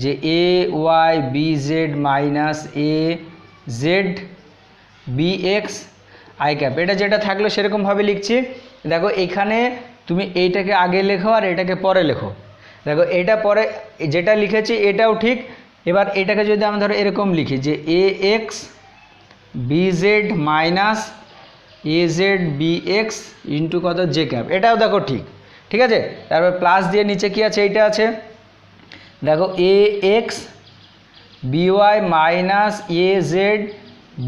যে a Y B z minus A Z B x I cap, এটা যেটা থাকলো সেরকমভাবে লিখছি। দেখো এখানে তুমি এইটাকে আগে লেখো আর এটাকে পরে লেখো, দেখো এটা পরে যেটা লিখেছি এটাও ঠিক। এবার এটাকে যদি আমরা ধরো এরকম লিখি যে a x b z minus A Z B x into কত জে ক্যাপ, এটাও দেখো ঠিক। ঠিক আছে, তারপর প্লাস দিয়ে নিচে কি আছে এইটা আছে দেখো a x B y minus A Z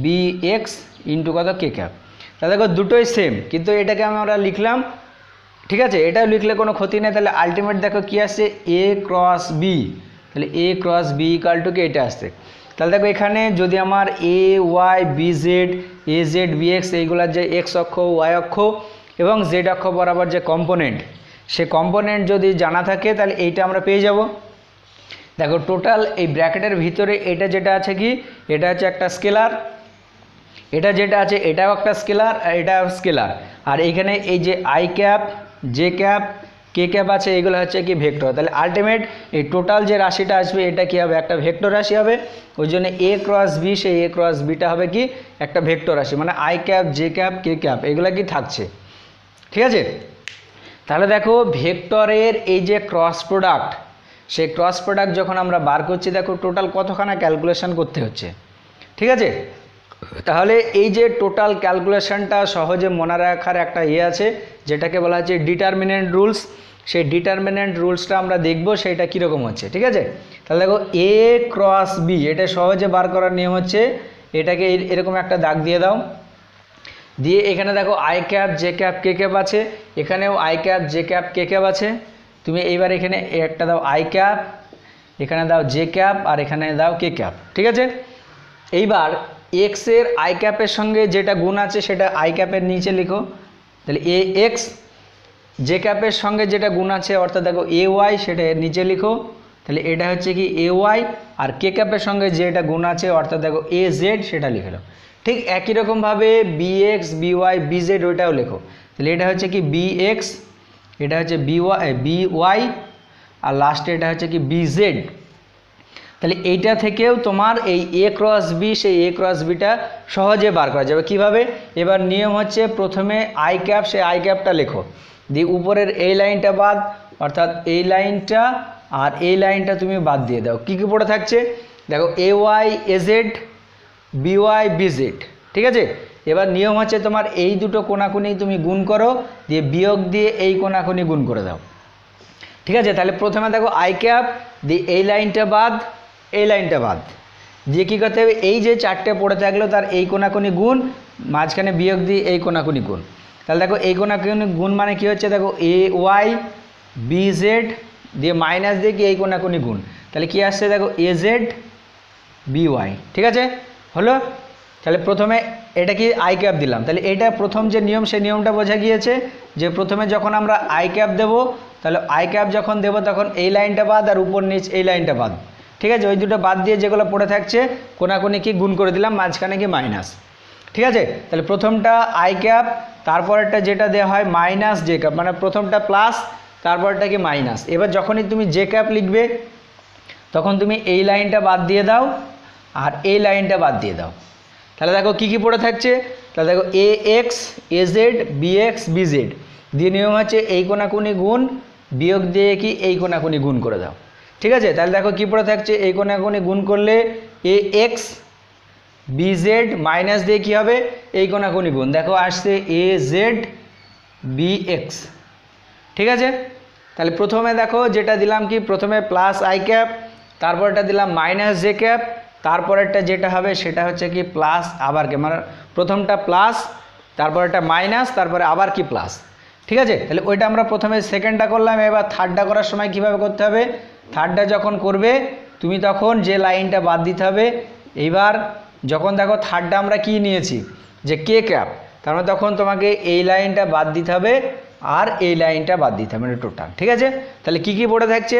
B x into কত কে ক্যাপ। তাহলে দেখো দুটোই সেম, কিন্তু এটাকে আমরা লিখলাম, ঠিক আছে, এটাও লিখলে কোনো ক্ষতি নেই। তাহলে আলটিমেট দেখো কী আসছে, এ ক্রস বি। তাহলে এ ক্রস বি ইকাল টু কি এটা আসছে। তাহলে দেখো এখানে যদি আমার a Y B z, a Z B x এইগুলার যে এক্স অক্ষ ওয়াই অক্ষ এবং জেড অক্ষ বরাবর যে কম্পোনেন্ট, সে কম্পোনেন্ট যদি জানা থাকে তাহলে এইটা আমরা পেয়ে যাব। দেখো টোটাল এই ব্র্যাকেটের ভিতরে এটা যেটা আছে কি, এটা হচ্ছে একটা স্কেলার, এটা যেটা আছে এটাও একটা স্কেলার, আর এটাও স্কেলার। আর এইখানে এই যে I cap, J cap, k cap আছে, এগুলো হচ্ছে কি ভেক্টর। তাহলে আলটিমেট এই টোটাল যে রাশিটা আসবে এটা কি হবে, একটা ভেক্টর রাশি হবে। ওই জন্য এ ক্রস বি, সেই এ ক্রস বিটা হবে কি একটা ভেক্টর রাশি, মানে I cap, J cap, k cap এগুলো কি থাকছে, ঠিক আছে। তাহলে দেখো ভেক্টরের এই যে ক্রস প্রোডাক্ট, সেই ক্রস প্রোডাক্ট যখন আমরা বার করছি দেখো টোটাল কতখানা ক্যালকুলেশন করতে হচ্ছে, ঠিক আছে। তাহলে এই যে টোটাল ক্যালকুলেশনটা সহজে মনে রাখার একটা আছে, যেটাকে বলা হচ্ছে ডিটারমিনেন্ট রুলস। সেই ডিটারমিনেন্ট রুলসটা আমরা দেখব সেইটা কীরকম হচ্ছে, ঠিক আছে। তাহলে দেখো এ ক্রস বি, এটা সহজে বার করার নিয়ম হচ্ছে এটাকে এরকম একটা দাগ দিয়ে দাও, দিয়ে এখানে দেখো i cap, J cap, k cap আছে, এখানেও I cap, J cap, k cap আছে। তুমি এইবার এখানে একটা দাও আই ক্যাপ, এখানে দাও জে ক্যাপ, আর এখানে দাও কে ক্যাপ, ঠিক আছে। এইবার এক্সের আই ক্যাপের সঙ্গে যেটা গুণ আছে সেটা আই ক্যাপের নিচে লিখো। তাহলে এ এক্স, জে ক্যাপের সঙ্গে যেটা গুণ আছে অর্থাৎ দেখো এ ওয়াই, সেটা এর নিচে লিখো। তাহলে এটা হচ্ছে কি এ ওয়াই, আর কে ক্যাপের সঙ্গে যেটা গুণ আছে অর্থাৎ দেখো এ জেড, সেটা লিখে নাও। ঠিক একই রকমভাবে B x, B Y, B Z ওইটাও লেখো। তাহলে এটা হচ্ছে কি বি এক্স, এটা হচ্ছে বি ওয়াই, আর লাস্টে এটা হচ্ছে কি বি জেড। তাহলে এইটা থেকেও তোমার এই এ ক্রস বি, সেই এ ক্রস বিটা সহজে বার করা যাবে। কিভাবে, এবার নিয়ম হচ্ছে প্রথমে আই ক্যাপ, সেই আই ক্যাপটা লেখো, দিয়ে উপরের এই লাইনটা বাদ, অর্থাৎ এই লাইনটা আর এই লাইনটা তুমি বাদ দিয়ে দাও। কী কী পড়ে থাকছে দেখো, a y a Z, b Y B z, ঠিক আছে। এবার নিয়ম হচ্ছে তোমার এই দুটো কোণাকুনি তুমি গুণ করো, দিয়ে বিয়োগ দিয়ে এই কোণাকুনি গুণ করে দাও, ঠিক আছে। তাহলে প্রথমে দেখো আই ক্যাপ, দিয়ে এই লাইনটা বাদ, এই লাইনটা বাদ, দিয়ে কী করতে হবে, এই যে চারটে পড়ে থাকলো তার এই কোণাকুনি গুণ, মাঝখানে বিয়োগ দিয়ে এই কোণাকুনি গুণ। তাহলে দেখো এই কোণাকুনি গুণ মানে কি হচ্ছে, দেখো এ ওয়াই বি জেড, দিয়ে মাইনাস দিয়ে কি এই কোণাকুনি গুণ, তাহলে কি আসছে দেখো এ জেড বি ওয়াই, ঠিক আছে, হলো। তাহলে প্রথমে এটা কি আই ক্যাপ দিলাম, তাহলে এটা প্রথম যে নিয়ম সেই নিয়মটা বোঝা গিয়েছে, যে প্রথমে যখন আমরা আই ক্যাপ দেবো, তাহলে আই ক্যাপ যখন দেবো তখন এই লাইনটা বাদ আর উপর নিচ এই লাইনটা বাদ, ঠিক আছে। ওই দুটো বাদ দিয়ে যেগুলো পড়ে থাকছে কোণাকুনি কি গুণ করে দিলাম, মাঝখানে কি মাইনাস, ঠিক আছে। তাহলে প্রথমটা আই ক্যাপ, তারপরেরটা যেটা দেওয়া হয় মাইনাস জে ক্যাপ, মানে প্রথমটা প্লাস তারপরটা কি মাইনাস। এবার যখনই তুমি জে ক্যাপ লিখবে তখন তুমি এই লাইনটা বাদ দিয়ে দাও আর এই লাইনটা বাদ দিয়ে দাও। তাহলে দেখো কী কী পড়ে থাকছে, তাহলে দেখো a x a Z B x b z, দিয়ে নিয়ম হচ্ছে এই কোণাকুনি গুণ, বিয়োগ দিয়ে কি এই কোণাকুনি গুণ করে দাও, ঠিক আছে। তাহলে দেখো কী পড়ে থাকছে, এই কোণাকুনি গুণ করলে এ এক্স বি জেড, মাইনাস দিয়ে কী হবে এই কোণাকুনি গুণ, দেখো আসছে এ জেড বি এক্স, ঠিক আছে। তাহলে প্রথমে দেখো যেটা দিলাম কি, প্রথমে প্লাস আই ক্যাপ, তারপরটা দিলাম মাইনাস জে ক্যাপ, তারপরেরটা যেটা হবে সেটা হচ্ছে কি প্লাস আবার কে, মানে প্রথমটা প্লাস, তারপরেরটা মাইনাস, তারপরে আবার কি প্লাস, ঠিক আছে। তাহলে ওইটা আমরা প্রথমে সেকেন্ডটা করলাম। এবার থার্ডটা করার সময় কিভাবে করতে হবে, থার্ডটা যখন করবে তুমি তখন যে লাইনটা বাদ দিতে হবে। এইবার যখন দেখো থার্ডটা আমরা কি নিয়েছি, যে কে ক্যাপ, তার মানে তখন তোমাকে এই লাইনটা বাদ দিতে হবে আর এই লাইনটা বাদ দিতে হবে, মানে টোটাল, ঠিক আছে। তাহলে কি কি পড়ে থাকছে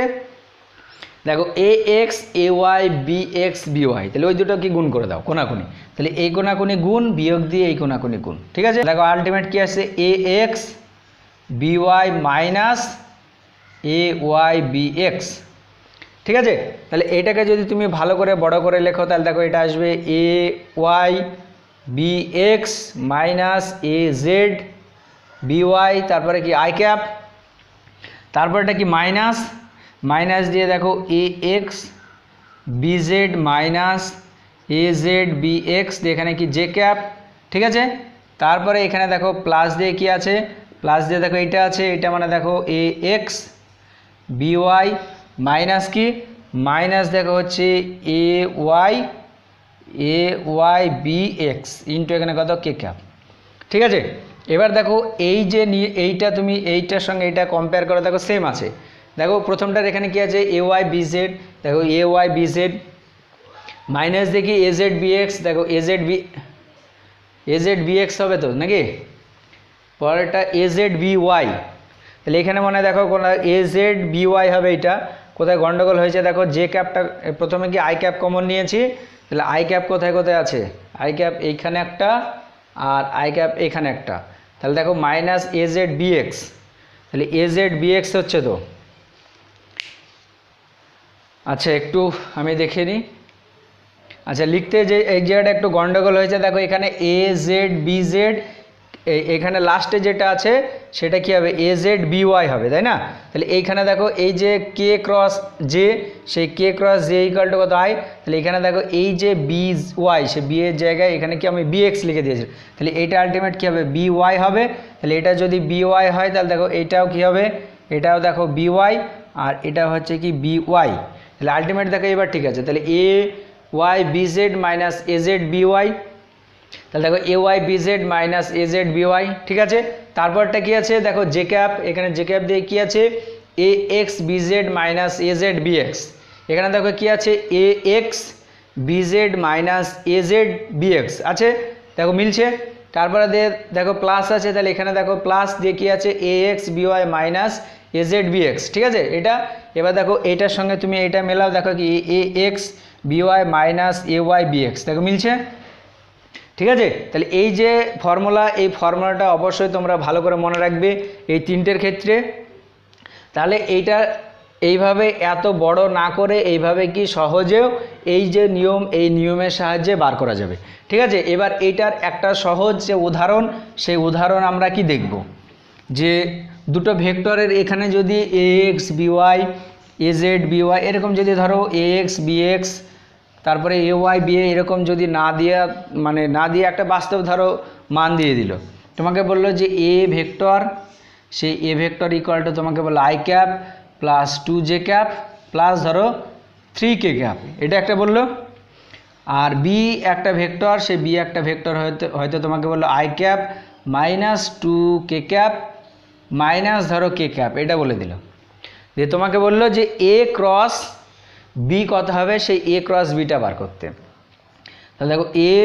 দেখো a x a Y b x B y, তাহলে ওই দুটো কি গুণ করে দাও কোণাকুনি, তাহলে এই কোণাকুনি গুণ, বিয়োগ দিয়ে এই কোণাকুনি গুণ, ঠিক আছে। দেখো আলটিমেট কি আসছে a x B y minus A Y b x, ঠিক আছে। তাহলে এইটাকে যদি তুমি ভালো করে বড় করে লেখো তাহলে দেখো এটা আসবে a Y b x minus A Z b y, তারপরে কি আই ক্যাপ, তারপরটা কি মাইনাস, মাইনাস দিয়ে দেখো a x b z minus A Z B x, এখানে কি জে ক্যাপ, ঠিক আছে। তারপরে এখানে দেখো প্লাস দিয়ে কি আছে, প্লাস দিয়ে দেখো এটা আছে, এটা মানে দেখো a x B y minus কি, মাইনাস দেখো হচ্ছে এ y A Y b x into এখানে কত কে ক্যাপ। ঠিক আছে, এবার দেখো এই যে এইটা তুমি এইটার সঙ্গে এইটা কম্পেয়ার করে দেখো সেম আছে। দেখো প্রথমটার এখানে কি আছে এ ওয়াই বি জেড, দেখো a Y B z minus দেখি এ জেড বি এক্স, দেখো এ জেড বি এক্স হবে তো নাকি, পরেরটা এ জেড বি ওয়াই, তাহলে এখানে মনে হয় দেখো কোনো এ জেড বি ওয়াই হবে। এটা কোথায় গন্ডগোল হয়েছে দেখো, যে ক্যাপটা প্রথমে কি আই ক্যাপ কমন নিয়েছি, তাহলে আই ক্যাপ কোথায় কোথায় আছে, আই ক্যাপ এইখানে একটা আর আই ক্যাপ এইখানে একটা, তাহলে দেখো minus A Z B X, তাহলে এ জেড বি এক্স হচ্ছে তো। আচ্ছা একটু আমি দেখে নিই, আচ্ছা লিখতে যে এই জায়গাটা একটু গন্ডগোল হয়েছে, দেখো এখানে এ জেড বি জেড, এইখানে লাস্টে যেটা আছে সেটা কি হবে এ জেড বি ওয়াই হবে, তাই না। তাহলে এইখানে দেখো এই যে কে ক্রস জে, সেই কে ক্রস জে ইকাল টু কত আই, তাহলে এখানে দেখো এই যে বি ওয়াই, সে বি এর জায়গায় এখানে কি আমি বি এক্স লিখে দিয়েছি, তাহলে এইটা আলটিমেট কী হবে বি ওয়াই হবে। তাহলে এটা যদি বি ওয়াই হয় তাহলে দেখো এইটাও কী হবে, এটাও দেখো বি ওয়াই আর এটা হচ্ছে কি বি ওয়াই, তাহলে আলটিমেট দেখো এবার ঠিক আছে। তাহলে a Y B z minus A Z b y, তাহলে দেখো a Y B z minus A Z b y, ঠিক আছে। তারপরটা কি আছে দেখো জে ক্যাপ, এখানে জে ক্যাপ দিয়ে কি আছে a x b z minus A Z B x, এখানে দেখো কি আছে a x b z minus A Z B x আছে, দেখো মিলছে। তারপরে দেখো প্লাস আছে, তাহলে এখানে দেখো প্লাস দিয়ে কি আছে a x B y minus A Z B x, ঠিক আছে এটা। এবার দেখো এইটার সঙ্গে তুমি এটা মেলাও, দেখো কি এ x B y minus A Y b x, দেখো মিলছে, ঠিক আছে। তাহলে এই যে ফর্মুলা, এই ফর্মুলাটা অবশ্যই তোমরা ভালো করে মনে রাখবে এই তিনটের ক্ষেত্রে। তাহলে এইটা এইভাবে এত বড় না করে এইভাবে কি সহজেও এই যে নিয়ম, এই নিয়মের সাহায্যে বার করা যাবে, ঠিক আছে। এবার এইটার একটা সহজ যে উদাহরণ, সেই উদাহরণ আমরা কি দেখব, যে দুটো ভেক্টরের এখানে যদি a x B y a Z b y এরকম যদি ধরো এ এক্স বি এক্স তারপরে এ ওয়াই বি এ এরকম যদি না দিয়ে মানে না দিয়ে একটা বাস্তব ধরো মান দিয়ে দিল, তোমাকে বললো যে এ ভেক্টর, সেই এ ভেক্টর ইকুয়াল টু তোমাকে বললো I cap plus 2 J cap plus ধরো 3 কে ক্যাপ, এটা একটা বললো। আর বি একটা ভেক্টর, সেই বি একটা ভেক্টর হয়তো তোমাকে বললো I cap minus 2 K cap minus ধরো কে ক্যাপ, এটা বলে দিল। যে তোমাকে বললো যে এ ক্রস বি কত হবে, সেই এ ক্রস বিটা বার করতে। তাহলে দেখো এ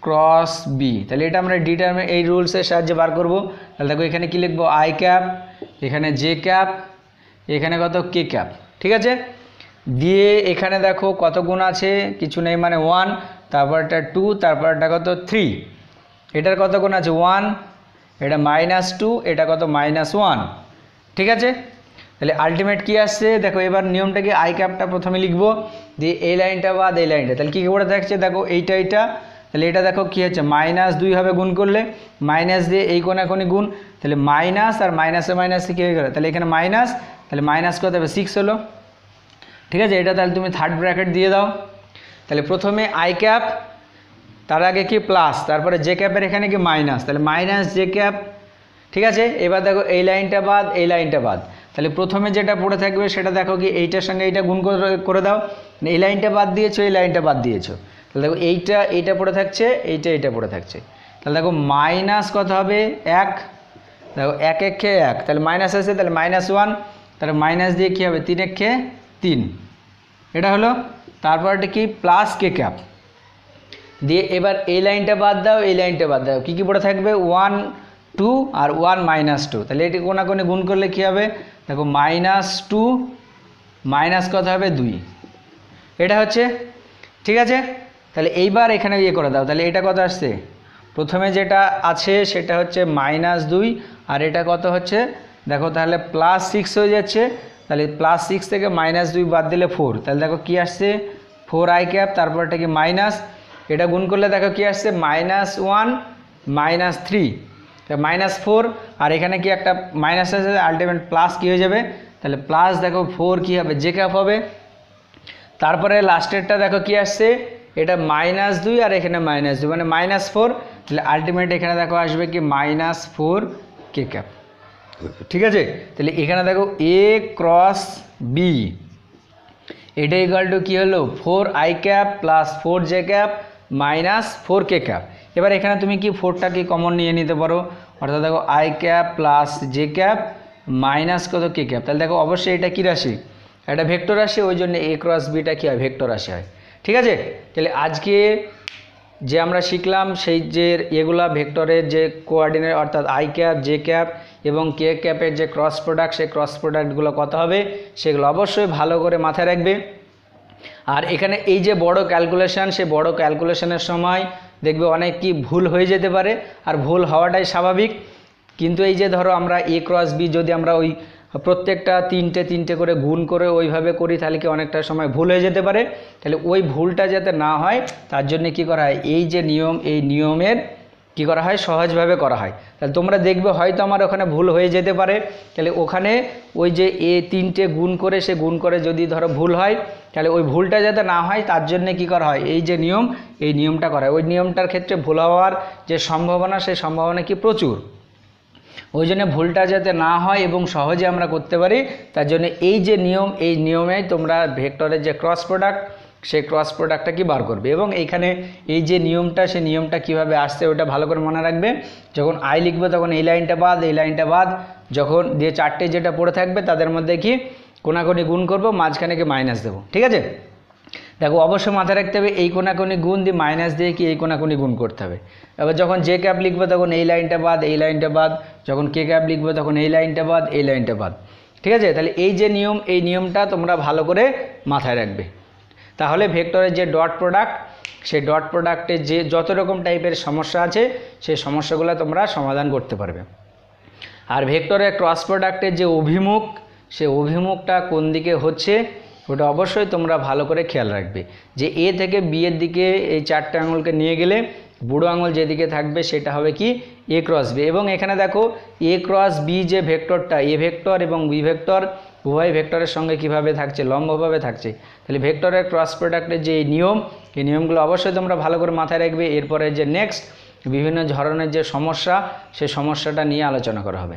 ক্রস বি, তাহলে এটা আমরা ডিটারমিন এই রুলসের সাহায্যে বার করব। তাহলে দেখো এখানে কি লিখবো আই ক্যাপ, এখানে জে ক্যাপ, এখানে কত কে ক্যাপ, ঠিক আছে। দিয়ে এখানে দেখো কত গুণ আছে, কিছু নেই মানে 1, তারপরটা 2, তারপরটা কত 3, এটার কত গুণ আছে 1, এটা -2, এটা কত -1, ঠিক আছে। তাহলে আলটিমেট কি আসছে দেখো, এবার নিয়মটা কি আই ক্যাপটা প্রথমে লিখবো, দিয়ে এই লাইনটা বাদ এই লাইনটা, তাহলে কী করে থাকছে দেখো এইটা এইটা, তাহলে এটা দেখো কী হচ্ছে -2 হবে গুণ করলে, মাইনাস দিয়ে এই কোনাকুনি গুণ, তাহলে মাইনাস আর মাইনাসে মাইনাসে কী হয়ে গেলো, তাহলে এখানে মাইনাস, তাহলে মাইনাস কত হবে 6 হলো, ঠিক আছে। এটা তাহলে তুমি থার্ড ব্র্যাকেট দিয়ে দাও। তাহলে প্রথমে আই ক্যাপ, তার আগে কি প্লাস, তারপরে জে ক্যাপের এখানে কি মাইনাস, তাহলে মাইনাস জে ক্যাপ, ঠিক আছে। এবার দেখো এই লাইনটা বাদ এই লাইনটা বাদ, তাহলে প্রথমে যেটা পড়ে থাকবে সেটা দেখো কি এইটার সঙ্গে এইটা গুণ করে দাও, এই লাইনটা বাদ দিয়েছো এই লাইনটা বাদ দিয়েছো, তাহলে দেখো এইটা পড়ে থাকছে, এইটা পড়ে থাকছে, তাহলে দেখো মাইনাস কত হবে 1, দেখো 1 1 1, তাহলে মাইনাস আছে, তাহলে -1, তাহলে মাইনাস দিয়ে কী হবে 3 1 3, এটা হলো। তারপরটা কি প্লাস কে ক্যাপ দিয়ে এবার এই লাইনটা বাদ দাও এই লাইনটা বাদ দাও, কী কী পড়ে থাকবে 1 2 আর 1 -2, তাহলে এটি কোনাকুনি গুণ করলে কী হবে দেখো -2 মাইনাস কত হবে 2, এটা হচ্ছে, ঠিক আছে। তাহলে এইবার এখানে ইয়ে করে দাও, তাহলে এটা কত আসছে, প্রথমে যেটা আছে সেটা হচ্ছে -2 আর এটা কত হচ্ছে দেখো তাহলে +6 হয়ে যাচ্ছে, তাহলে +6 থেকে -2 বাদ দিলে 4, তাহলে দেখো কি আসছে 4 আই ক্যাপ, তারপরটা কি মাইনাস, এটা গুণ করলে দেখো কি আসছে -1 -3, -4 আর এখানে কি একটা মাইনাস আছে, আলটিমেট প্লাস কি হয়ে যাবে, তাহলে প্লাস দেখো 4 কি হবে জে ক্যাপ হবে। তারপরে লাস্টেরটা দেখো কি আসছে, এটা -2 আর এখানে -2 মানে -4, তাহলে আলটিমেট এখানে দেখো আসবে কি -4 কে ক্যাপ, ঠিক আছে। তাহলে এখানে দেখো এ ক্রস বি, এটা ইকুয়াল টু কী হলো 4i plus 4j minus 4k। এবার এখানে তুমি কি 4টা কি কমন নিয়ে নিতে পারো, অর্থাৎ দেখো i প্লাস j মাইনাস কত k। তাহলে দেখো অবশ্যই এটা কী রাশি, এটা ভেক্টর রাশি, ওই জন্য a ক্রস বিটা কী হয়, ভেক্টর রাশি হয়। ঠিক আছে, তাহলে আজকে যে আমরা শিখলাম সেই যে এগুলা ভেক্টরের যে কোঅর্ডিনেট অর্থাৎ i j এবং k এর যে ক্রস প্রোডাক্ট, সেই ক্রস প্রোডাক্টগুলো কত হবে সেগুলো অবশ্যই ভালো করে মাথায় রাখবে। আর এখানে এই যে বড় ক্যালকুলেশন, সেই বড় ক্যালকুলেশনের সময় দেখবে অনেক কি ভুল হয়ে যেতে পারে, আর ভুল হওয়াটাই স্বাভাবিক। কিন্তু এই যে ধরো আমরা a ক্রস b যদি আমরা ওই প্রত্যেকটা তিনটে করে গুণ করে ওইভাবে করি, তাহলে কি অনেকটা সময় ভুল হয়ে যেতে পারে। তাহলে ওই ভুলটা যাতে না হয় তার জন্য কি করা হয়, এই যে নিয়ম, এই নিয়মের কি করা হয়, সহজভাবে করা হয়। তাহলে তোমরা দেখবে হয়তো আমার ওখানে ভুল হয়ে যেতে পারে, তাহলে ওখানে ওই যে তিনটে গুণ করে সে গুণ করে যদি ধরো ভুল হয়, তাহলে ওই ভুলটা যাতে না হয় তার জন্য কি করা হয়, এই যে নিয়ম, এই নিয়মটা করা হয়। ওই নিয়মটার ক্ষেত্রে ভুল হওয়ার যে সম্ভাবনা, সেই সম্ভাবনা কি প্রচুর। ওই জন্য ভুলটা যাতে না হয় এবং সহজে আমরা করতে পারি, তার জন্য এই যে নিয়ম, এই নিয়মে তোমরা ভেক্টরের যে ক্রস প্রোডাক্ট, সেই ক্রস প্রোডাক্টটা কি বার করবে। এবং এইখানে এই যে নিয়মটা, সেই নিয়মটা কিভাবে আসছে ওটা ভালো করে মনে রাখবে। যখন আই লিখবে তখন এই লাইনটা বাদ, এই লাইনটা বাদ, যখন দিয়ে চারটে যেটা পড়ে থাকবে তাদের মধ্যে কি কোনাকুনি গুণ করবো, মাঝখানে কি মাইনাস দেবো। ঠিক আছে, দেখো অবশ্যই মাথায় রাখতে হবে এই কোনাকুনি গুণ দিয়ে মাইনাস দিয়ে কি এই কোনাকুনি গুণ করতে হবে। এবার যখন j লিখবে তখন এই লাইনটা বাদ, এই লাইনটা বাদ, যখন k লিখবে তখন এই লাইনটা বাদ, এই লাইনটা বাদ। ঠিক আছে, তাহলে এই যে নিয়ম, এই নিয়মটা তোমরা ভালো করে মাথায় রাখবে। তাহলে ভেক্টরের যে ডট প্রোডাক্ট, সেই ডট প্রোডাক্টে যে যত রকম টাইপের সমস্যা আছে সেই সমস্যাগুলো তোমরা সমাধান করতে পারবে। আর ভেক্টরের ক্রস প্রোডাক্টের যে অভিমুখ, সে অভিমুখটা কোন দিকে হচ্ছে ওটা অবশ্যই তোমরা ভালো করে খেয়াল রাখবে। যে এ থেকে বি এর দিকে এই চারটে আঙুলকে নিয়ে গেলে বুড়ো আঙুল যেদিকে থাকবে সেটা হবে কি এ ক্রস বি। এবং এখানে দেখো এ ক্রস বি যে ভেক্টরটা, এ ভেক্টর এবং বি ভেক্টর উভয় ভেক্টরের সঙ্গে কিভাবে থাকছে, লম্বভাবে থাকছে। তাহলে ভেক্টরের ক্রস প্রোডাক্টের যে নিয়ম, এই নিয়মগুলো অবশ্যই তোমরা ভালো করে মাথায় রাখবে। এরপরে যে নেক্সট বিভিন্ন ধরনের যে সমস্যা, সেই সমস্যাটা নিয়ে আলোচনা করা হবে।